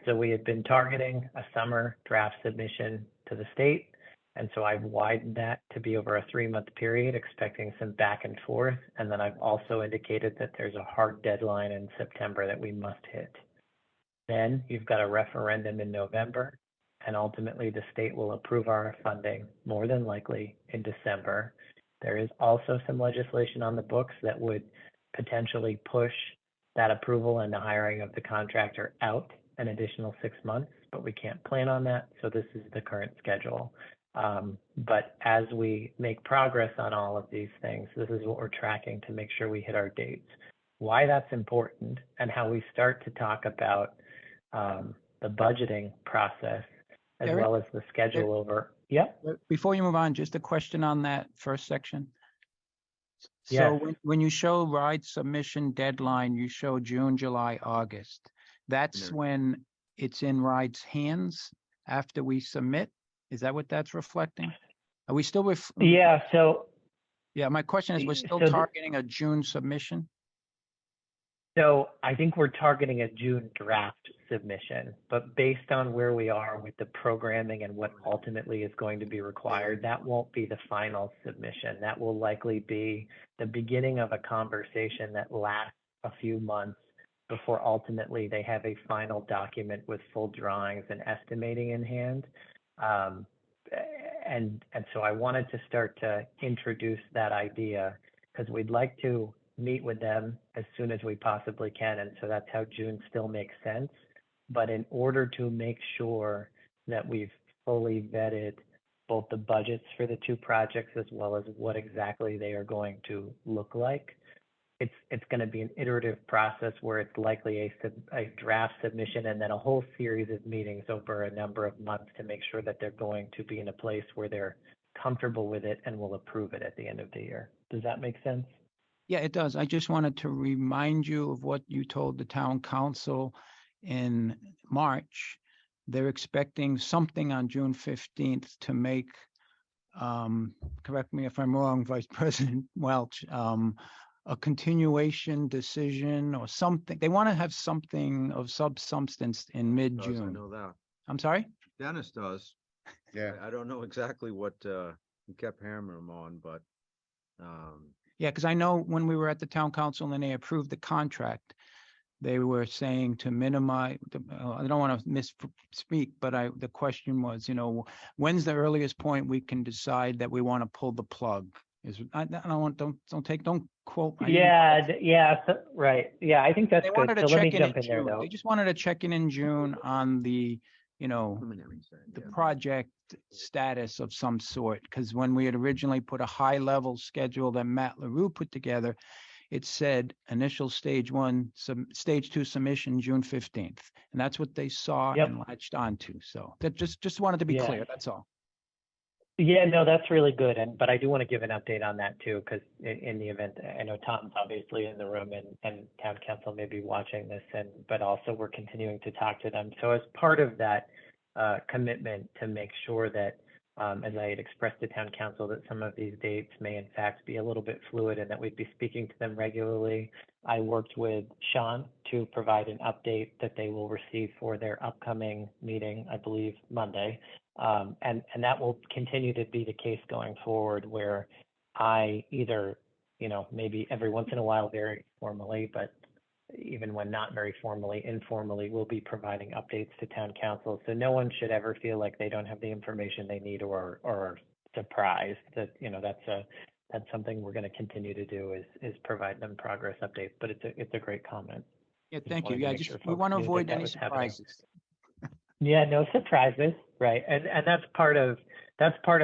[SPEAKER 14] So we had been targeting a summer draft submission to the state. And so I've widened that to be over a 3-month period, expecting some back and forth. And then I've also indicated that there's a hard deadline in September that we must hit. Then you've got a referendum in November, and ultimately the state will approve our funding more than likely in December. There is also some legislation on the books that would potentially push that approval and the hiring of the contractor out an additional 6 months, but we can't plan on that. So this is the current schedule. But as we make progress on all of these things, this is what we're tracking to make sure we hit our dates. Why that's important and how we start to talk about the budgeting process as
[SPEAKER 3] Eric?
[SPEAKER 14] well as the schedule over. Yep.
[SPEAKER 3] Before you move on, just a question on that first section. So
[SPEAKER 14] Yes.
[SPEAKER 3] when you show RIDE submission deadline, you show June, July, August. That's when it's in RIDE's hands after we submit? Is that what that's reflecting? Are we still
[SPEAKER 14] Yeah. So
[SPEAKER 3] Yeah, my question is, we're still
[SPEAKER 14] So the-
[SPEAKER 3] targeting a June submission?
[SPEAKER 14] So I think we're targeting a June draft submission, but based on where we are with the programming and what ultimately is going to be required, that won't be the final submission. That will likely be the beginning of a conversation that lasts a few months before ultimately they have a final document with full drawings and estimating in hand. And so I wanted to start to introduce that idea because we'd like to meet with them as soon as we possibly can. And so that's how June still makes sense. But in order to make sure that we've fully vetted both the budgets for the 2 projects as well as what exactly they are going to look like, it's going to be an iterative process where it's likely a draft submission and then a whole series of meetings over a number of months to make sure that they're going to be in a place where they're comfortable with it and will approve it at the end of the year. Does that make sense?
[SPEAKER 3] Yeah, it does. I just wanted to remind you of what you told the town council in March. They're expecting something on June 15th to make, correct me if I'm wrong, Vice President Welch, a continuation decision or something. They want to have something of substance in
[SPEAKER 2] I
[SPEAKER 3] mid-June.
[SPEAKER 2] know that.
[SPEAKER 3] I'm sorry?
[SPEAKER 2] Dennis does.
[SPEAKER 1] Yeah.
[SPEAKER 2] I don't know exactly what, he kept hammering him on, but,
[SPEAKER 3] Yeah, because I know when we were at the town council and they approved the contract, they were saying to minimize, I don't want to misspeak, but the question was, when's the earliest point we can decide that we want to pull the plug? I don't want, don't quote. I didn't-
[SPEAKER 14] Right. Yeah, I think that's
[SPEAKER 3] They
[SPEAKER 14] good.
[SPEAKER 3] wanted to
[SPEAKER 14] So let me
[SPEAKER 3] check in
[SPEAKER 14] jump
[SPEAKER 3] in
[SPEAKER 14] in there
[SPEAKER 3] June.
[SPEAKER 14] though.
[SPEAKER 3] They just wanted to check in June on the,
[SPEAKER 2] preliminary side,
[SPEAKER 3] the
[SPEAKER 2] yeah.
[SPEAKER 3] project status of some sort, because when we had originally put a high level schedule that Matt LaRue put together, it said initial stage 1, stage 2 submission, June 15th. And that's what they saw
[SPEAKER 14] Yep.
[SPEAKER 3] and latched onto. So that just wanted to be
[SPEAKER 14] Yeah.
[SPEAKER 3] clear, that's all.
[SPEAKER 14] Yeah, no, that's really good. But I do want to give an update on that too, because in the event, I know Tom's obviously in the room and town council may be watching this, but also we're continuing to talk to them. So as part of that commitment to make sure that, as I had expressed to town council, that some of these dates may in fact be a little bit fluid and that we'd be speaking to them regularly, I worked with Sean to provide an update that they will receive for their upcoming meeting, I believe Monday. And that will continue to be the case going forward, where I either, maybe every once in a while very formally, but even when not very formally, informally, we'll be providing updates to town council. So no one should ever feel like they don't have the information they need or are surprised that, that's something we're going to continue to do is provide them progress updates. But it's a great comment.
[SPEAKER 3] Yeah,
[SPEAKER 14] Just
[SPEAKER 3] thank you.
[SPEAKER 14] wanted to
[SPEAKER 3] Yeah,
[SPEAKER 14] make
[SPEAKER 3] just,
[SPEAKER 14] sure
[SPEAKER 3] we
[SPEAKER 14] folks
[SPEAKER 3] want to
[SPEAKER 14] knew that
[SPEAKER 3] avoid
[SPEAKER 14] that
[SPEAKER 3] any
[SPEAKER 14] was happening.
[SPEAKER 3] surprises.
[SPEAKER 14] Yeah, no surprises, right? And that's part of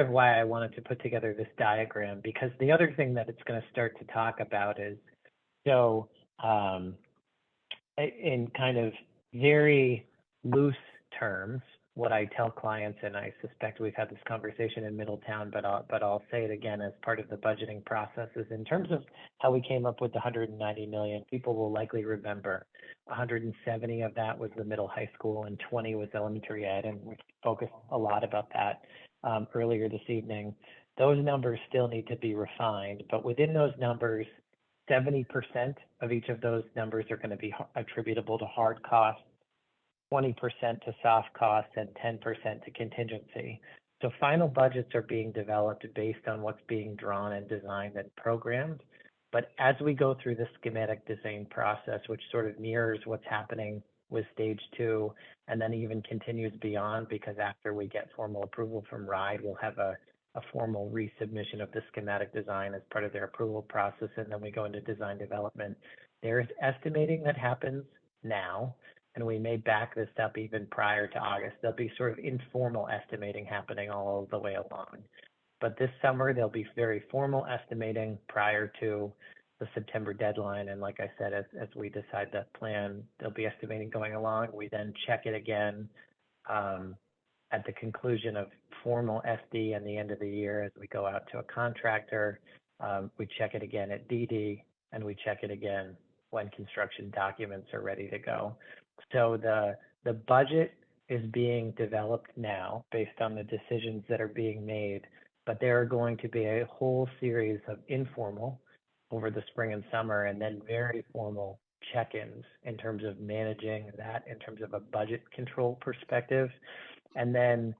[SPEAKER 14] why I wanted to put together this diagram, because the other thing that it's going to start to talk about is, so in kind of very loose terms, what I tell clients, and I suspect we've had this conversation in Middletown, but I'll say it again as part of the budgeting process, is in terms of how we came up with the 190 million, people will likely remember 170 of that was the middle high school and 20 was elementary ed, and we focused a lot about that earlier this evening. Those numbers still need to be refined, but within those numbers, 70% of each of those numbers are going to be attributable to hard costs, 20% to soft costs, and 10% to contingency. So final budgets are being developed based on what's being drawn and designed and programmed. But as we go through the schematic design process, which sort of mirrors what's happening with stage 2, and then even continues beyond, because after we get formal approval from RIDE, we'll have a formal resubmission of the schematic design as part of their approval process, and then we go into design development. There's estimating that happens now, and we may back this up even prior to August. There'll be sort of informal estimating happening all the way along. But this summer, there'll be very formal estimating prior to the September deadline. And like I said, as we decide that plan, there'll be estimating going along. We then check it again at the conclusion of formal SD and the end of the year as we go out to a contractor. We check it again at DD, and we check it again when construction documents are ready to go. So the budget is being developed now based on the decisions that are being made, but there are going to be a whole series of informal over the spring and summer, and then very formal check-ins in terms of managing that in terms of a budget control perspective. And then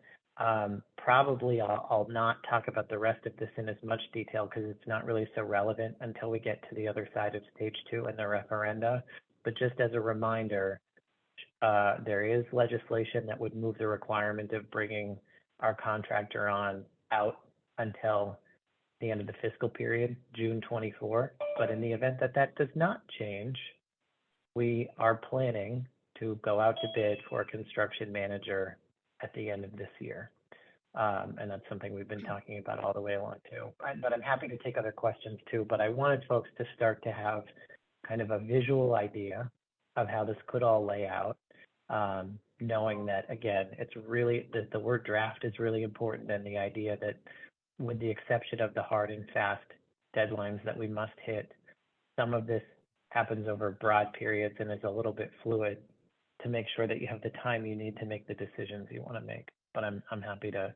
[SPEAKER 14] probably I'll not talk about the rest of this in as much detail because it's not really so relevant until we get to the other side of stage 2 and the referenda. But just as a reminder, there is legislation that would move the requirement of bringing our contractor on out until the end of the fiscal period, June 24. But in the event that that does not change, we are planning to go out to bid for a construction manager at the end of this year. And that's something we've been talking about all the way along too. But I'm happy to take other questions too, but I wanted folks to start to have kind of a visual idea of how this could all lay out, knowing that, again, it's really, the word draft is really important, and the idea that with the exception of the hard and fast deadlines that we must hit, some of this happens over broad periods and is a little bit fluid to make sure that you have the time you need to make the decisions you want to make. But I'm happy to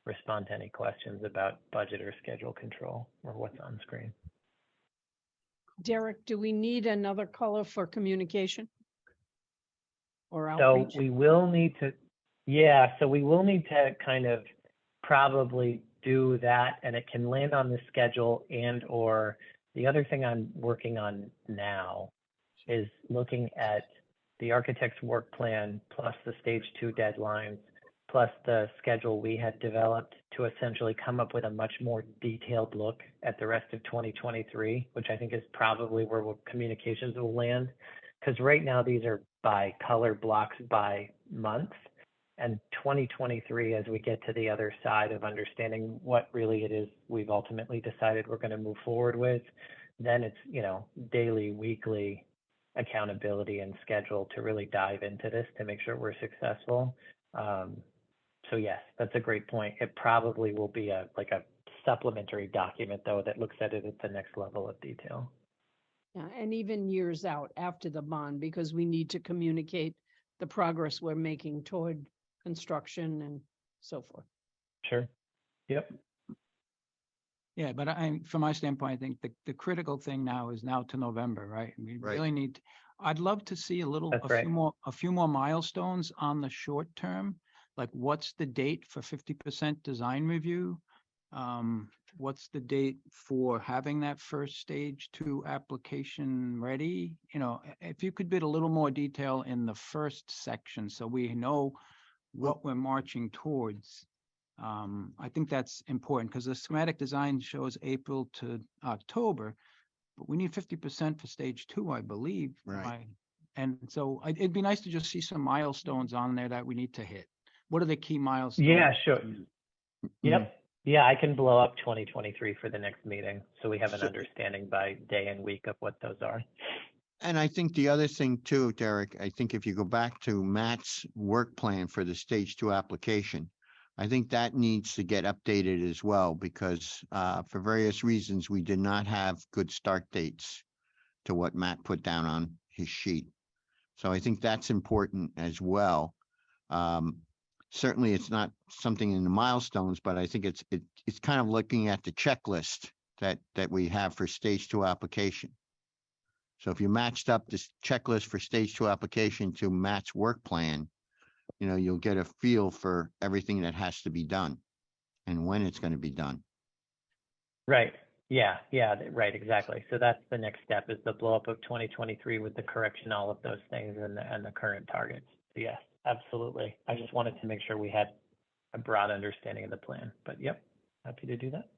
[SPEAKER 14] respond to any questions about budget or schedule control or what's on screen.
[SPEAKER 5] Derek, do we need another color for communication? Or
[SPEAKER 14] So
[SPEAKER 5] outreach?
[SPEAKER 14] we will need to, so we will need to kind of probably do that, and it can land on the schedule. And or the other thing I'm working on now is looking at the architect's work plan plus the stage 2 deadlines plus the schedule we had developed to essentially come up with a much more detailed look at the rest of 2023, which I think is probably where communications will land. Because right now these are by color blocks by month, and 2023, as we get to the other side of understanding what really it is we've ultimately decided we're going to move forward with, then it's, you know, daily, weekly accountability and schedule to really dive into this to make sure we're successful. So yes, that's a great point. It probably will be a supplementary document though that looks at it at the next level of detail.
[SPEAKER 5] Yeah, and even years out after the bond, because we need to communicate the progress we're making toward construction and so forth.
[SPEAKER 14] Sure. Yep.
[SPEAKER 3] Yeah, but from my standpoint, I think the critical thing now is now to November, right? We
[SPEAKER 1] Right.
[SPEAKER 3] really need, I'd love to see
[SPEAKER 14] That's right.
[SPEAKER 3] a few more milestones on the short term. Like what's the date for 50% design review? What's the date for having that first stage 2 application ready? You know, if you could bid a little more detail in the first section so we know what we're marching towards. I think that's important because the schematic design shows April to October, but we need 50% for stage 2, I believe.
[SPEAKER 1] Right.
[SPEAKER 3] And so it'd be nice to just see some milestones on there that we need to hit. What are the key milestones?
[SPEAKER 14] Yeah, sure. Yep. Yeah, I can blow up 2023 for the next meeting, so we have an understanding by day and week of what those are.
[SPEAKER 1] And I think the other thing too, Derek, I think if you go back to Matt's work plan for the stage 2 application, I think that needs to get updated as well, because for various reasons, we did not have good start dates to what Matt put down on his sheet. So I think that's important as well. Certainly it's not something in the milestones, but I think it's kind of looking at the checklist that we have for stage 2 application. So if you matched up this checklist for stage 2 application to Matt's work plan, you know, you'll get a feel for everything that has to be done and when it's going to be done.
[SPEAKER 14] Right. Yeah, right, exactly. So that's the next step, is the blow up of 2023 with the correction, all of those things and the current targets. So yes, absolutely. I just wanted to make sure we had a broad understanding of the plan, but yep, happy to do that.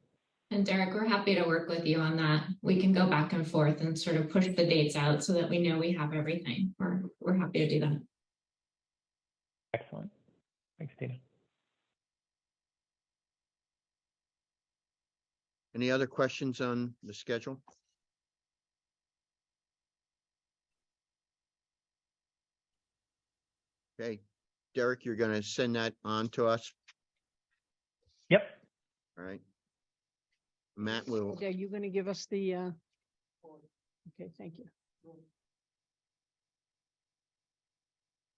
[SPEAKER 16] And Derek, we're happy to work with you on that. We can go back and forth and sort of push the dates out so that we know we have everything. We're happy to do that.
[SPEAKER 14] Excellent. Thanks, Tina.
[SPEAKER 1] Any other questions on the schedule? Okay, Derek, you're going to send that on to us.
[SPEAKER 14] Yep.
[SPEAKER 1] All right. Matt will.
[SPEAKER 5] Are you going to give us the, okay, thank you.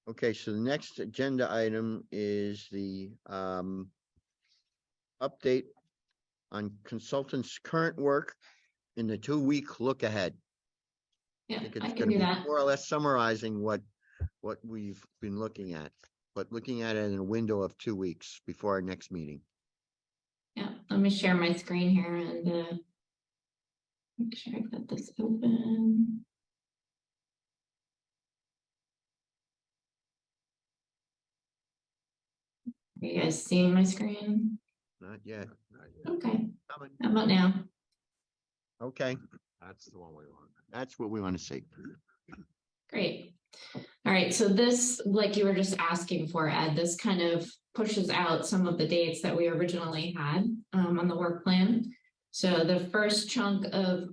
[SPEAKER 1] Okay, so the next agenda item is the update on consultants' current work in the 2-week look ahead.
[SPEAKER 16] Yeah,
[SPEAKER 1] think
[SPEAKER 16] I
[SPEAKER 1] it's
[SPEAKER 16] can
[SPEAKER 1] gonna
[SPEAKER 16] do
[SPEAKER 1] be
[SPEAKER 16] that.
[SPEAKER 1] more or less summarizing what we've been looking at, but looking at it in a window of 2 weeks before our next meeting.
[SPEAKER 16] Yeah, let me share my screen here and make sure I got this open. Are you guys seeing my screen?
[SPEAKER 1] Not yet.
[SPEAKER 16] Okay,
[SPEAKER 1] Coming.
[SPEAKER 16] how about now?
[SPEAKER 1] Okay,
[SPEAKER 12] That's the one we want.
[SPEAKER 1] that's what we want to see.
[SPEAKER 16] Great. All right, so this, like you were just asking for, Ed, this kind of pushes out some of the dates that we originally had on the work plan. So the first chunk of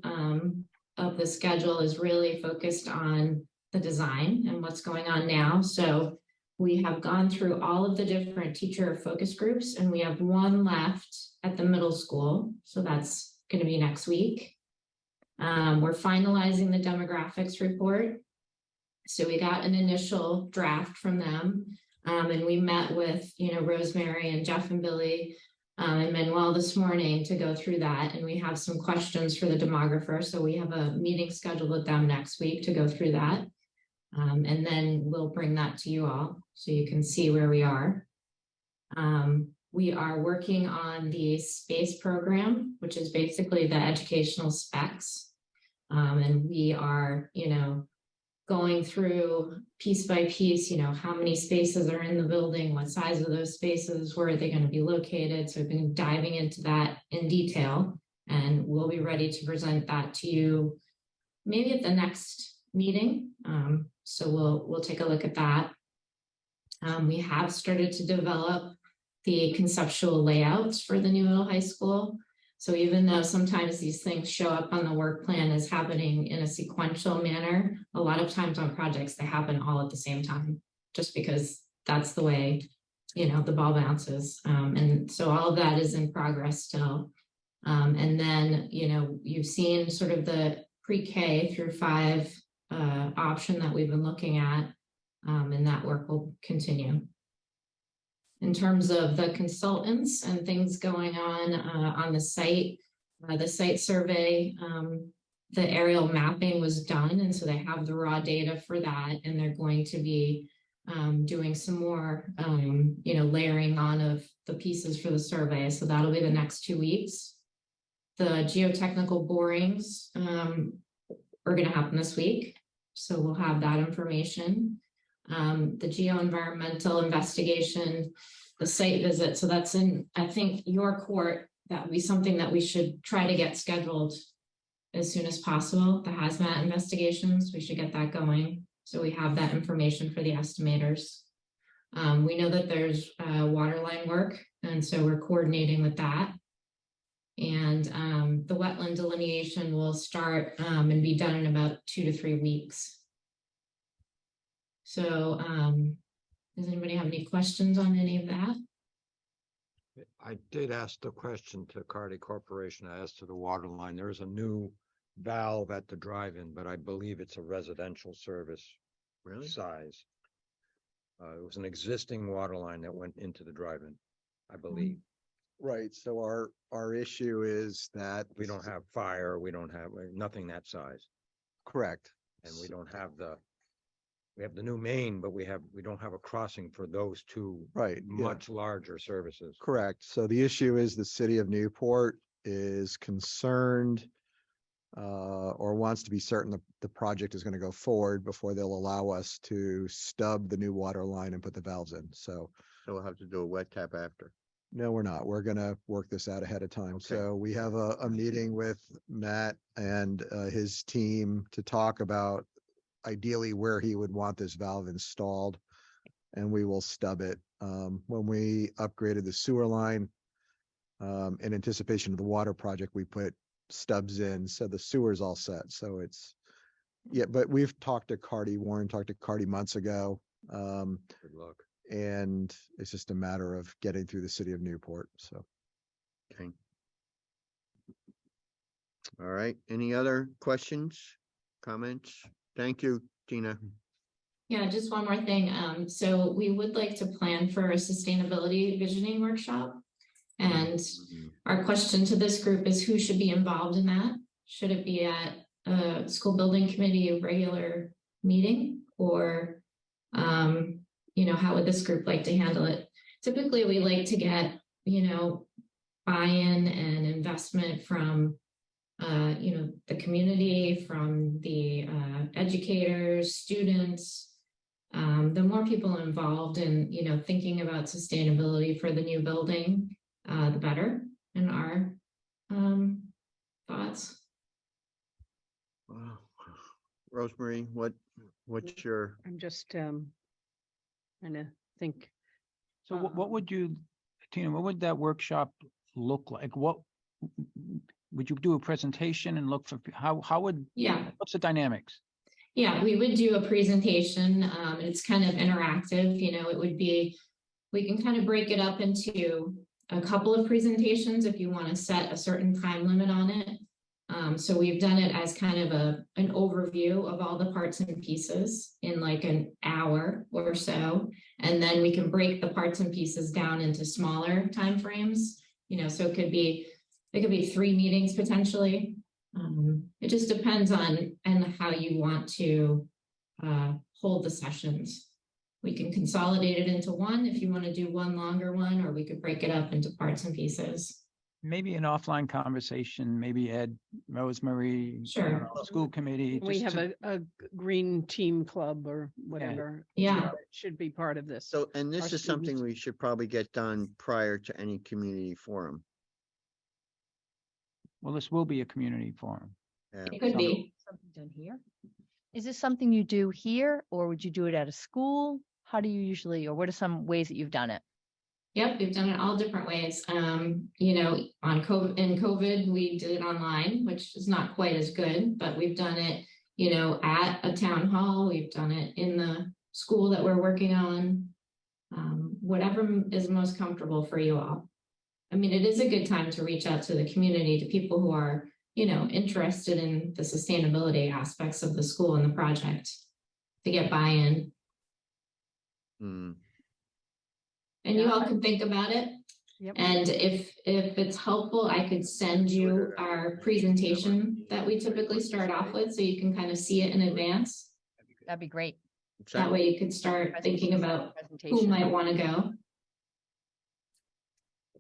[SPEAKER 16] the schedule is really focused on the design and what's going on now. So we have gone through all of the different teacher focus groups, and we have one left at the middle school. So that's going to be next week. We're finalizing the demographics report. So we got an initial draft from them, and we met with, Rosemary and Jeff and Billy and Manuel this morning to go through that. And we have some questions for the demographer. So we have a meeting scheduled with them next week to go through that. And then we'll bring that to you all so you can see where we are. We are working on the SPACE program, which is basically the educational specs. And we are, going through piece by piece, how many spaces are in the building, what size of those spaces, where are they going to be located. So we've been diving into that in detail, and we'll be ready to present that to you maybe at the next meeting. So we'll take a look at that. We have started to develop the conceptual layouts for the new middle high school. So even though sometimes these things show up on the work plan as happening in a sequential manner, a lot of times on projects, they happen all at the same time, just because that's the way, the ball bounces. And so all of that is in progress still. And then, you've seen sort of the pre-K through 5 option that we've been looking at, and that work will continue. In terms of the consultants and things going on the site survey, the aerial mapping was done, and so they have the raw data for that, and they're going to be doing some more, layering on of the pieces for the survey. So that'll be the next 2 weeks. The geotechnical borings are going to happen this week, so we'll have that information. The geoenvironmental investigation, the site visit. So that's in, I think, your court. That would be something that we should try to get scheduled as soon as possible. The hazmat investigations, we should get that going. So we have that information for the estimators. We know that there's water line work, and so we're coordinating with that. And the wetland delineation will start and be done in about 2 to 3 weeks. So does anybody have any questions on any of that?
[SPEAKER 12] I did ask the question to Cardi Corporation as to the water line. There is a new valve at the drive-in, but I believe it's a residential service
[SPEAKER 1] Really?
[SPEAKER 12] size. It was an existing water line that went into the drive-in, I believe.
[SPEAKER 15] Right, so our issue is that.
[SPEAKER 12] We don't have fire, we don't have, nothing that size.
[SPEAKER 15] Correct.
[SPEAKER 12] And we don't have we have the new main, but we don't have a crossing for those two
[SPEAKER 15] Right, yeah.
[SPEAKER 12] much larger services.
[SPEAKER 15] Correct. So the issue is the city of Newport is concerned or wants to be certain the project is going to go forward before they'll allow us to stub the new water line and put the valves in. So
[SPEAKER 1] So we'll have to do a wet tap after.
[SPEAKER 15] no, we're not. We're going to work this out ahead of time.
[SPEAKER 1] Okay.
[SPEAKER 15] So we have a meeting with Matt and his team to talk about ideally where he would want this valve installed, and we will stub it. When we upgraded the sewer line, in anticipation of the water project, we put stubs in, so the sewer's all set. So it's, yeah, but we've talked to Warren talked to Cardi months ago.
[SPEAKER 12] Good luck.
[SPEAKER 15] And it's just a matter of getting through the city of Newport, so.
[SPEAKER 1] Okay. All right, any other questions, comments? Thank you, Tina.
[SPEAKER 16] Yeah, just one more thing. So we would like to plan for a sustainability visioning workshop. And our question to this group is who should be involved in that? Should it be at a school building committee, regular meeting, or how would this group like to handle it? Typically, we like to get, buy-in and investment from the community, from the educators, students. The more people involved in, thinking about sustainability for the new building, the better in our thoughts.
[SPEAKER 1] Wow. Rosemary, what's your,
[SPEAKER 5] I'm just trying to think.
[SPEAKER 3] So what would you, Tina, what would that workshop look like? What would you do a presentation and look for, how would,
[SPEAKER 16] Yeah.
[SPEAKER 3] what's the dynamics?
[SPEAKER 16] Yeah, we would do a presentation. It's kind of interactive, it would be, we can kind of break it up into a couple of presentations if you want to set a certain time limit on it. So we've done it as kind of an overview of all the parts and pieces in like an hour or so. And then we can break the parts and pieces down into smaller timeframes, so it could be 3 meetings potentially. It just depends on how you want to hold the sessions. We can consolidate it into one if you want to do one longer one, or we could break it up into parts and pieces.
[SPEAKER 3] Maybe an offline conversation, maybe Ed, Rosemary,
[SPEAKER 16] Sure.
[SPEAKER 3] School committee.
[SPEAKER 5] We
[SPEAKER 3] just
[SPEAKER 5] have
[SPEAKER 3] to-
[SPEAKER 5] a green team club or whatever.
[SPEAKER 16] Yeah.
[SPEAKER 5] Should be part of this.
[SPEAKER 1] so, and
[SPEAKER 5] Our
[SPEAKER 1] this is something
[SPEAKER 5] students.
[SPEAKER 1] we should probably get done prior to any community forum.
[SPEAKER 3] Well, this will be a community forum.
[SPEAKER 1] Yeah.
[SPEAKER 16] It could be.
[SPEAKER 9] Something done here? Is this something you do here, or would you do it at a school? How do you usually, or what are some ways that you've done it?
[SPEAKER 16] Yep, we've done it all different ways. On COVID, we did it online, which is not quite as good, but we've done it, at a town hall. We've done it in the school that we're working on. Whatever is most comfortable for you all. I mean, it is a good time to reach out to the community, to people who are, interested in the sustainability aspects of the school and the project, to get buy-in.
[SPEAKER 1] Hmm.
[SPEAKER 16] And you all can think about it.
[SPEAKER 5] Yep.
[SPEAKER 16] And if it's helpful, I could send you our presentation that we typically start off with, so you can kind of see it in advance.
[SPEAKER 9] That'd be great.
[SPEAKER 16] That way you could start thinking about who might want to go.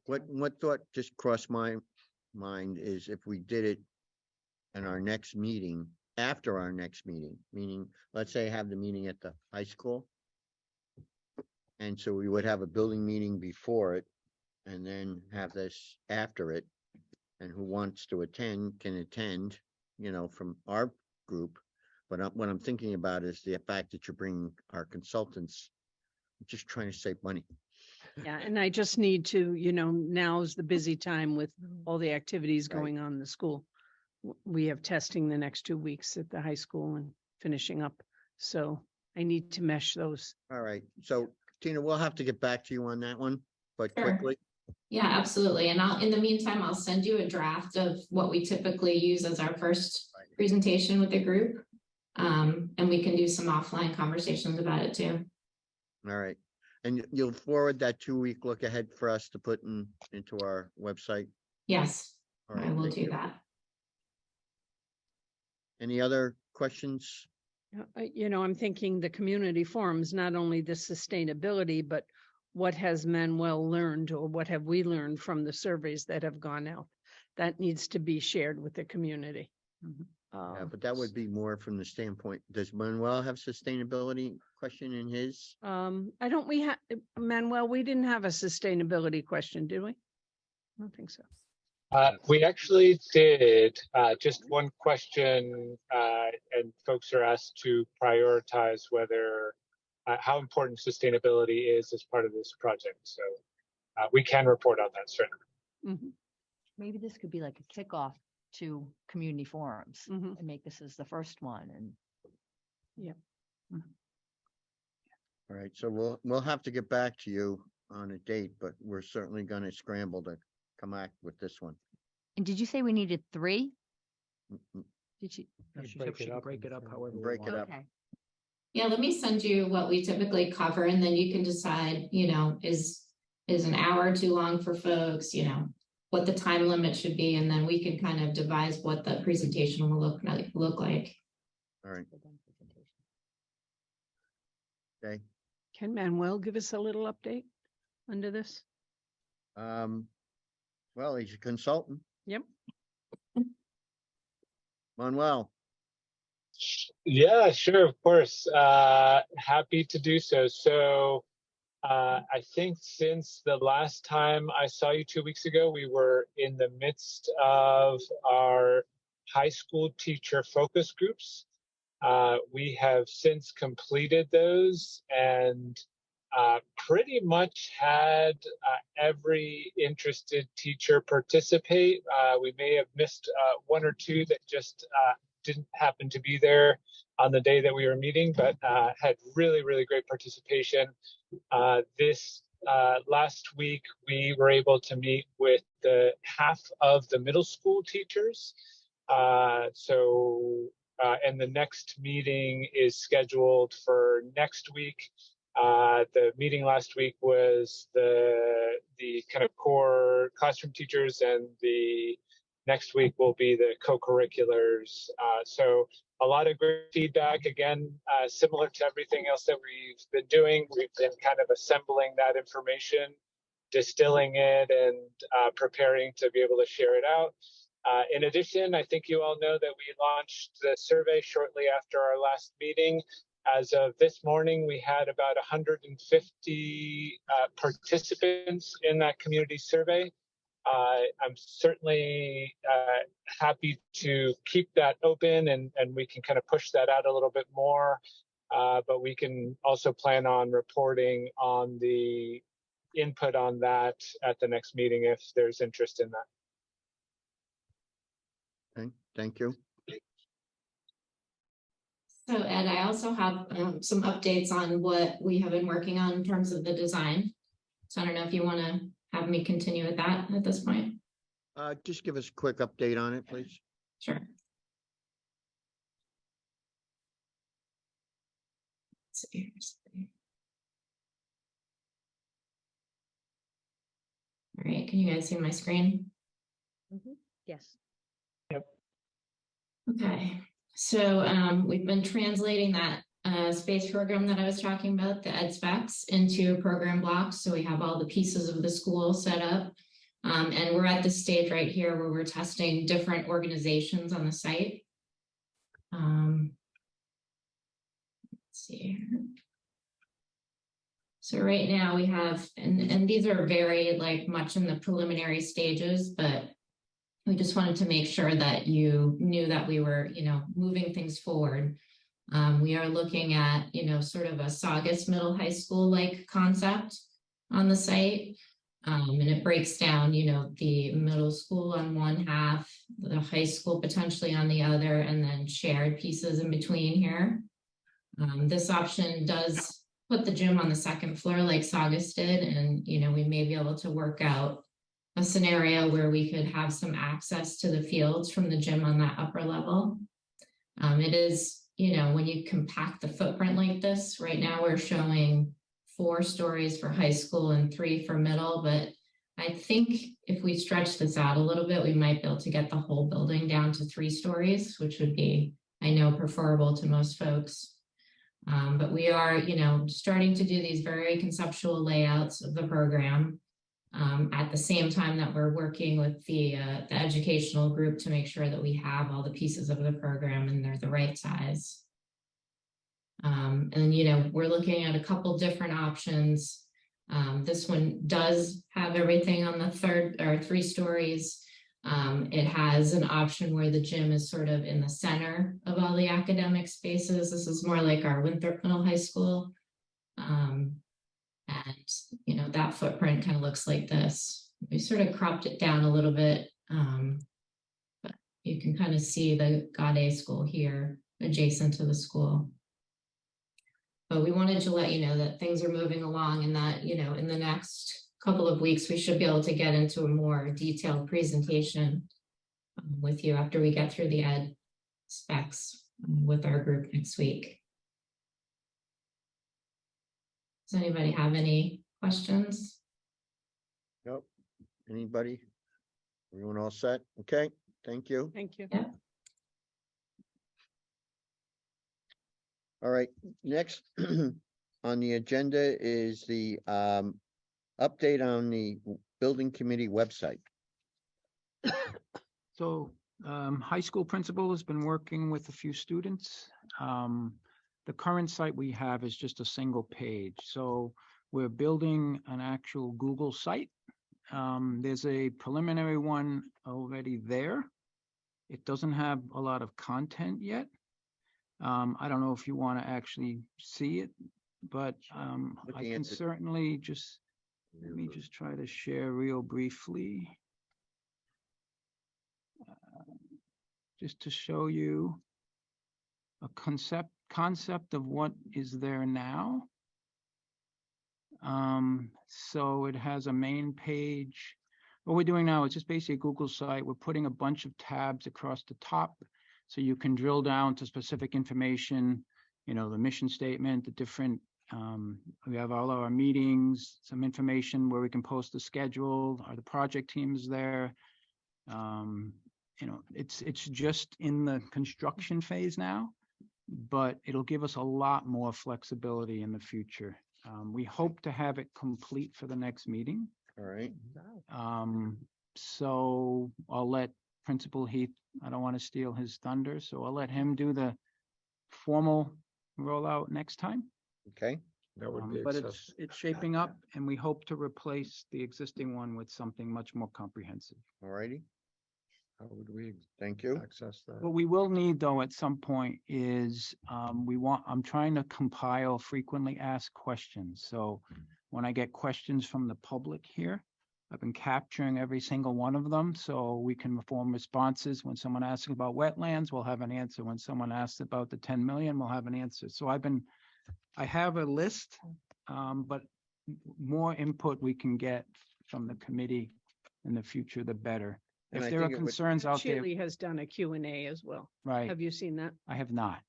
[SPEAKER 1] What thought just crossed my mind is if we did it in our next meeting, after our next meeting, meaning, let's say have the meeting at the high school. And so we would have a building meeting before it and then have this after it. And who wants to attend can attend, from our group. But what I'm thinking about is the fact that you're bringing our consultants, I'm just trying to save money.
[SPEAKER 5] Yeah, and I just need to, now's the busy time with all the activities
[SPEAKER 1] Right.
[SPEAKER 5] going on in the school. We have testing the next 2 weeks at the high school and finishing up. So I need to mesh those.
[SPEAKER 1] All right, so Tina, we'll have to get back to you on that one, but
[SPEAKER 16] Sure.
[SPEAKER 1] quickly.
[SPEAKER 16] Yeah, absolutely. And in the meantime, I'll send you a draft of what we typically use as our first presentation with the group. And we can do some offline conversations about it too.
[SPEAKER 1] All right, and you'll forward that 2-week look ahead for us to put into our website?
[SPEAKER 16] Yes,
[SPEAKER 1] All
[SPEAKER 16] I
[SPEAKER 1] right,
[SPEAKER 16] will
[SPEAKER 1] thank
[SPEAKER 16] do
[SPEAKER 1] you.
[SPEAKER 16] that.
[SPEAKER 1] Any other questions?
[SPEAKER 5] I'm thinking the community forums, not only the sustainability, but what has Manuel learned or what have we learned from the surveys that have gone out? That needs to be shared with the community.
[SPEAKER 1] Yeah, but that would be more from the standpoint, does Manuel have sustainability question in his?
[SPEAKER 5] I don't, Manuel, we didn't have a sustainability question, did we? I don't think so.
[SPEAKER 17] We actually did, just one question, and folks are asked to prioritize whether, how important sustainability is as part of this project. So we can report on that, certainly.
[SPEAKER 18] Maybe this could be like a kickoff to community forums and make this as the first one. And
[SPEAKER 5] yeah.
[SPEAKER 1] All right, so we'll have to get back to you on a date, but we're certainly gonna scramble to come back with this one.
[SPEAKER 18] And did you say we needed 3? Did you?
[SPEAKER 3] She said she can break it up however. we
[SPEAKER 1] Break it
[SPEAKER 3] want.
[SPEAKER 1] up.
[SPEAKER 18] Okay.
[SPEAKER 16] Yeah, let me send you what we typically cover and then you can decide, is an hour too long for folks, what the time limit should be, and then we can kind of devise what the presentation will look like.
[SPEAKER 1] All right. Okay,
[SPEAKER 5] Can Manuel give us a little update under this?
[SPEAKER 1] well, he's a consultant.
[SPEAKER 5] Yep.
[SPEAKER 1] Manuel,
[SPEAKER 17] Yeah, sure, of course. Happy to do so. So I think since the last time I saw you 2 weeks ago, we were in the midst of our high school teacher focus groups. We have since completed those and pretty much had every interested teacher participate. We may have missed 1 or 2 that just didn't happen to be there on the day that we were meeting, but had really, really great participation. This last week, we were able to meet with the half of the middle school teachers. And the next meeting is scheduled for next week. The meeting last week was the kind of core classroom teachers, and the next week will be the co-curriculars. So a lot of great feedback. Again, similar to everything else that we've been doing, we've been kind of assembling that information, distilling it, and preparing to be able to share it out. In addition, I think you all know that we launched the survey shortly after our last meeting. As of this morning, we had about 150 participants in that community survey. I'm certainly happy to keep that open and we can kind of push that out a little bit more. But we can also plan on reporting on the input on that at the next meeting if there's interest in that.
[SPEAKER 1] okay, thank you.
[SPEAKER 16] So Ed, I also have some updates on what we have been working on in terms of the design. So I don't know if you want to have me continue with that at this point.
[SPEAKER 1] Just give us a quick update on it, please.
[SPEAKER 16] Sure. Let's see here. All right, can you guys see my screen?
[SPEAKER 18] Yes.
[SPEAKER 16] Okay, so we've been translating that space program that I was talking about, the ed specs, into program blocks. So we have all the pieces of the school set up. And we're at this stage right here where we're testing different organizations on the site. Let's see here. So right now we have, and these are very much in the preliminary stages, but we just wanted to make sure that you knew that we were, moving things forward. We are looking at, sort of a Saugus Middle High School like concept. on the site. And it breaks down, you know, the middle school on one half, the high school potentially on the other, and then shared pieces in between here. This option does put the gym on the second floor like Saugus did, and, you know, we may be able to work out a scenario where we could have some access to the fields from the gym on that upper level. It is, you know, when you compact the footprint like this, right now we're showing 4 stories for high school and 3 for middle, but I think if we stretch this out a little bit, we might be able to get the whole building down to 3 stories, which would be, I know, preferable to most folks. But we are, you know, starting to do these very conceptual layouts of the program at the same time that we're working with the educational group to make sure that we have all the pieces of the program and they're the right size. And, you know, we're looking at a couple different options. This one does have everything on the 3 stories. It has an option where the gym is sort of in the center of all the academic spaces. This is more like our Winthrop Middle High School. And, you know, that footprint kind of looks like this. We sort of cropped it down a little bit. But you can kind of see the Gaudet School here adjacent to the school. But we wanted to let you know that things are moving along and that, you know, in the next couple of weeks, we should be able to get into a more detailed presentation with you after we get through the ed specs with our group next week. Does anybody have any questions?
[SPEAKER 1] Nope. Anybody? Everyone all set? Okay, thank you.
[SPEAKER 5] Thank you.
[SPEAKER 16] Yeah.
[SPEAKER 1] All right, next on the agenda is the update on the building committee website.
[SPEAKER 3] So high school principal has been working with a few students. The current site we have is just a single page. So we're building an actual Google site. There's a preliminary one already there. It doesn't have a lot of content yet. I don't know if you want to actually see it, but I
[SPEAKER 1] Looking
[SPEAKER 3] can
[SPEAKER 1] at the-
[SPEAKER 3] certainly just, let me just try to share real briefly. Just to show you a concept of what is there now. So it has a main page. What we're doing now is just basically a Google site. We're putting a bunch of tabs across the top so you can drill down to specific information, you know, the mission statement, the different, we have all our meetings, some information where we can post the schedule, are the project teams there. You know, it's just in the construction phase now, but it'll give us a lot more flexibility in the future. We hope to have it complete for the next meeting.
[SPEAKER 1] All right.
[SPEAKER 3] So I'll let Principal Heath, I don't want to steal his thunder, so I'll let him do the formal rollout next time.
[SPEAKER 1] Okay.
[SPEAKER 12] That would be
[SPEAKER 3] But
[SPEAKER 12] accessible.
[SPEAKER 3] it's shaping up and we hope to replace the existing one with something much more comprehensive.
[SPEAKER 1] All righty.
[SPEAKER 12] How would we
[SPEAKER 1] Thank you.
[SPEAKER 12] access that?
[SPEAKER 3] What we will need though at some point is, I'm trying to compile frequently asked questions. So when I get questions from the public here, I've been capturing every single one of them so we can form responses. When someone asks about wetlands, we'll have an answer. When someone asks about the 10 million, we'll have an answer. So I have a list, but more input we can get from the committee in the future, the better.
[SPEAKER 1] And
[SPEAKER 3] If
[SPEAKER 1] I
[SPEAKER 3] there are
[SPEAKER 1] think it would-
[SPEAKER 3] concerns out there,
[SPEAKER 5] Chile has done a Q&A as well.
[SPEAKER 3] right,
[SPEAKER 5] Have you seen that?
[SPEAKER 3] I have not.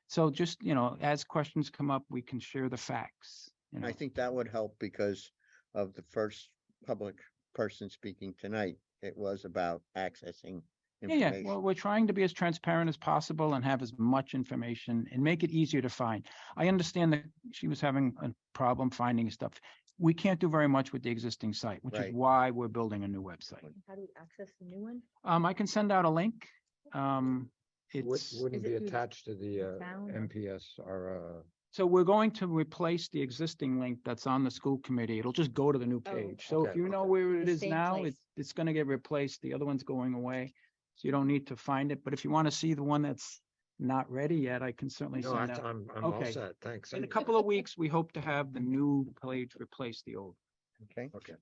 [SPEAKER 3] So just, you know, as questions come up, we can share the facts. You know,
[SPEAKER 1] I think that would help because of the first public person speaking tonight. It was about accessing
[SPEAKER 3] yeah,
[SPEAKER 1] information.
[SPEAKER 3] well, we're trying to be as transparent as possible and have as much information and make it easier to find. I understand that she was having a problem finding stuff. We can't do very much with the existing site, which is
[SPEAKER 1] Right.
[SPEAKER 3] why we're building a new website.
[SPEAKER 9] How do you access the new one?
[SPEAKER 3] I can send out a link.
[SPEAKER 12] Would-
[SPEAKER 3] It's,
[SPEAKER 12] Wouldn't
[SPEAKER 9] Is
[SPEAKER 12] be
[SPEAKER 9] it through
[SPEAKER 12] attached to the
[SPEAKER 9] town or-
[SPEAKER 12] MPS or
[SPEAKER 3] so we're going to replace the existing link that's on the school committee. It'll just go to the new
[SPEAKER 9] Oh,
[SPEAKER 3] page. So if
[SPEAKER 12] okay.
[SPEAKER 3] you know where it
[SPEAKER 9] The
[SPEAKER 3] is
[SPEAKER 9] same
[SPEAKER 3] now,
[SPEAKER 9] place.
[SPEAKER 3] it's gonna get replaced. The other one's going away. So you don't need to find it. But if you want to see the one that's not ready yet, I can certainly
[SPEAKER 12] No,
[SPEAKER 3] send out.
[SPEAKER 12] I'm all
[SPEAKER 3] Okay.
[SPEAKER 12] set. Thanks.
[SPEAKER 3] In a couple of weeks, we hope to have the new page replace the old.
[SPEAKER 1] Okay.
[SPEAKER 12] Okay.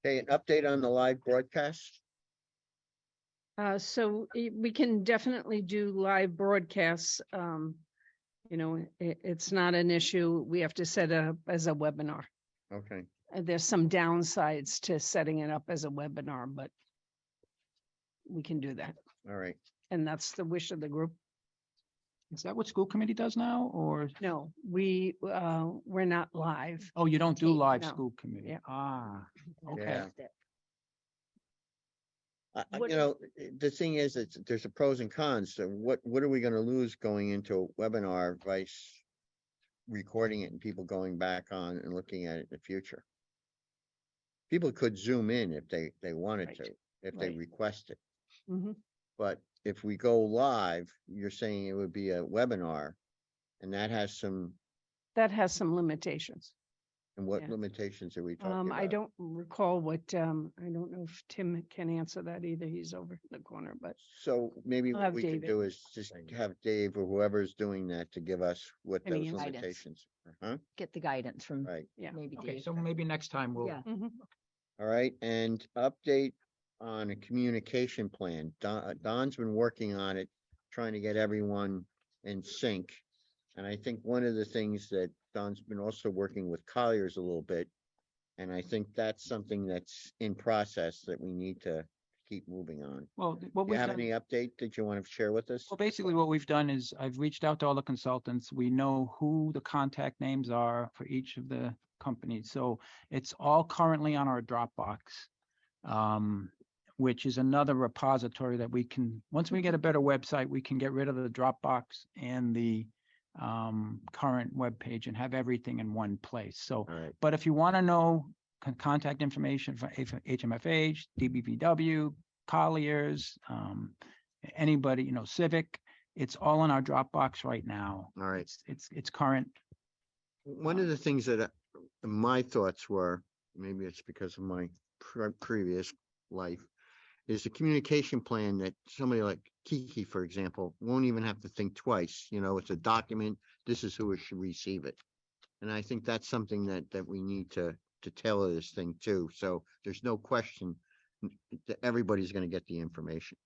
[SPEAKER 1] Okay, an update on the live broadcast?
[SPEAKER 5] So we can definitely do live broadcasts. It's not an issue. We have to set it up as a webinar.
[SPEAKER 1] Okay,
[SPEAKER 5] There's some downsides to setting it up as a webinar, but we can do that.
[SPEAKER 1] all right.
[SPEAKER 5] And that's the wish of the group.
[SPEAKER 3] Is that what school committee does now, or?
[SPEAKER 5] No, we're not live.
[SPEAKER 3] Oh, you don't do
[SPEAKER 5] Tape,
[SPEAKER 3] live
[SPEAKER 5] no.
[SPEAKER 3] school committee?
[SPEAKER 5] Yeah.
[SPEAKER 3] Ah, okay.
[SPEAKER 1] Yeah.
[SPEAKER 5] What-
[SPEAKER 1] The thing is, there's a pros and cons. So what are we gonna lose going into a webinar vice recording it and people going back on and looking at it in the future? People could zoom in if they wanted
[SPEAKER 5] Right.
[SPEAKER 1] to, if they
[SPEAKER 5] Right.
[SPEAKER 1] request it.
[SPEAKER 5] Mhm.
[SPEAKER 1] But if we go live, you're saying it would be a webinar, and that has some,
[SPEAKER 5] That has some limitations.
[SPEAKER 1] and what
[SPEAKER 5] Yeah.
[SPEAKER 1] limitations are we talking about?
[SPEAKER 5] I don't recall what, I don't know if Tim can answer that either. He's over in the corner, but
[SPEAKER 1] So maybe
[SPEAKER 5] I'll
[SPEAKER 1] what
[SPEAKER 5] have
[SPEAKER 1] we could
[SPEAKER 5] David.
[SPEAKER 1] do is just have Dave or whoever's doing that to give us what
[SPEAKER 5] Any
[SPEAKER 1] those
[SPEAKER 18] guidance.
[SPEAKER 1] limitations are, huh?
[SPEAKER 18] Get the guidance from
[SPEAKER 1] Right,
[SPEAKER 5] yeah.
[SPEAKER 18] maybe
[SPEAKER 3] Okay,
[SPEAKER 18] Dave.
[SPEAKER 3] so maybe next time we'll.
[SPEAKER 18] Yeah.
[SPEAKER 5] Mhm.
[SPEAKER 1] all right, and update on a communication plan. Don's been working on it, trying to get everyone in sync. And I think one of the things that Don's been also working with Colliers a little bit. And I think that's something that's in process that we need to keep moving on.
[SPEAKER 3] Well, what
[SPEAKER 1] Do you
[SPEAKER 3] we've
[SPEAKER 1] have
[SPEAKER 3] done.
[SPEAKER 1] any update that you want to share with us?
[SPEAKER 3] Well, basically what we've done is I've reached out to all the consultants. We know who the contact names are for each of the companies. So it's all currently on our Dropbox. Which is another repository that we can, once we get a better website, we can get rid of the Dropbox and the current webpage and have everything in one place. So,
[SPEAKER 1] All right,
[SPEAKER 3] but if you want to know contact information for HMFH, DBVW, Colliers, anybody, Civic, it's all in our Dropbox right now.
[SPEAKER 1] all right.
[SPEAKER 3] It's current.
[SPEAKER 1] One of the things that my thoughts were, maybe it's because of my previous life, is the communication plan that somebody like Kiki, for example, won't even have to think twice. It's a document. This is who should receive it. And I think that's something that we need to tailor this thing to. So there's no question that everybody's going to get the information.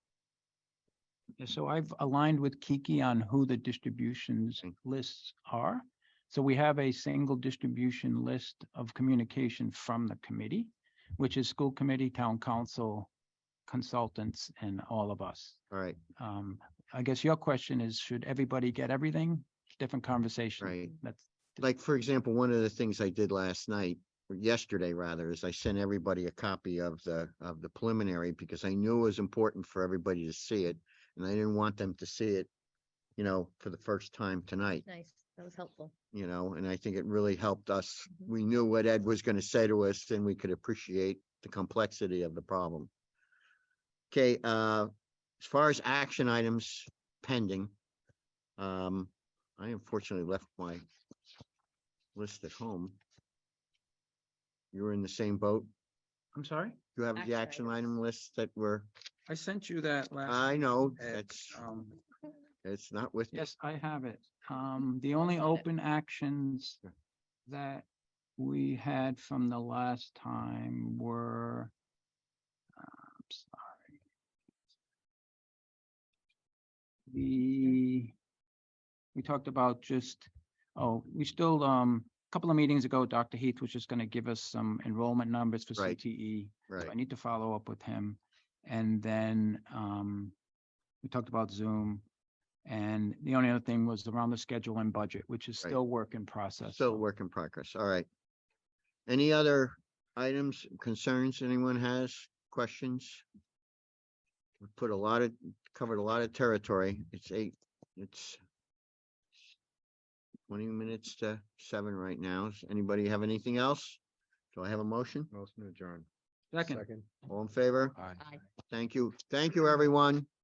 [SPEAKER 3] Yeah, so I've aligned with Kiki on who the distributions lists are. So we have a single distribution list of communication from the committee, which is school committee, town council, consultants, and all of us.
[SPEAKER 1] All right,
[SPEAKER 3] I guess your question is, should everybody get everything? Different conversation.
[SPEAKER 1] Right.
[SPEAKER 3] That's
[SPEAKER 1] like, for example, one of the things I did last night, or yesterday rather, is I sent everybody a copy of the preliminary because I knew it was important for everybody to see it. And I didn't want them to see it, for the first time tonight.
[SPEAKER 9] Nice. That was helpful.
[SPEAKER 1] And I think it really helped us. We knew what Ed was going to say to us and we could appreciate the complexity of the problem. Okay, as far as action items pending, I unfortunately left my list at home. You were in the same boat?
[SPEAKER 3] I'm sorry?
[SPEAKER 1] You have the
[SPEAKER 9] Action
[SPEAKER 1] action item list that were,
[SPEAKER 3] I sent you that last.
[SPEAKER 1] I know,
[SPEAKER 3] Ed,
[SPEAKER 1] it's not with me.
[SPEAKER 3] Yes, I have it. The only open actions that we had from the last time were, I'm sorry. We talked about we still, a couple of meetings ago, Dr. Heath was just going to give us some enrollment numbers for
[SPEAKER 1] Right.
[SPEAKER 3] CTE. So
[SPEAKER 1] Right.
[SPEAKER 3] I need to follow up with him. And then, we talked about Zoom. And the only other thing was around the schedule and budget, which is
[SPEAKER 1] Right.
[SPEAKER 3] still work in process.
[SPEAKER 1] Still a work in progress. All right. Any other items, concerns anyone has, questions? We covered a lot of territory. It's 20 minutes to 7 right now. Does anybody have anything else? Do I have a motion?
[SPEAKER 2] Motion adjourned.
[SPEAKER 3] Second.
[SPEAKER 1] All in favor?
[SPEAKER 18] Aye.
[SPEAKER 1] Thank you. Thank you, everyone.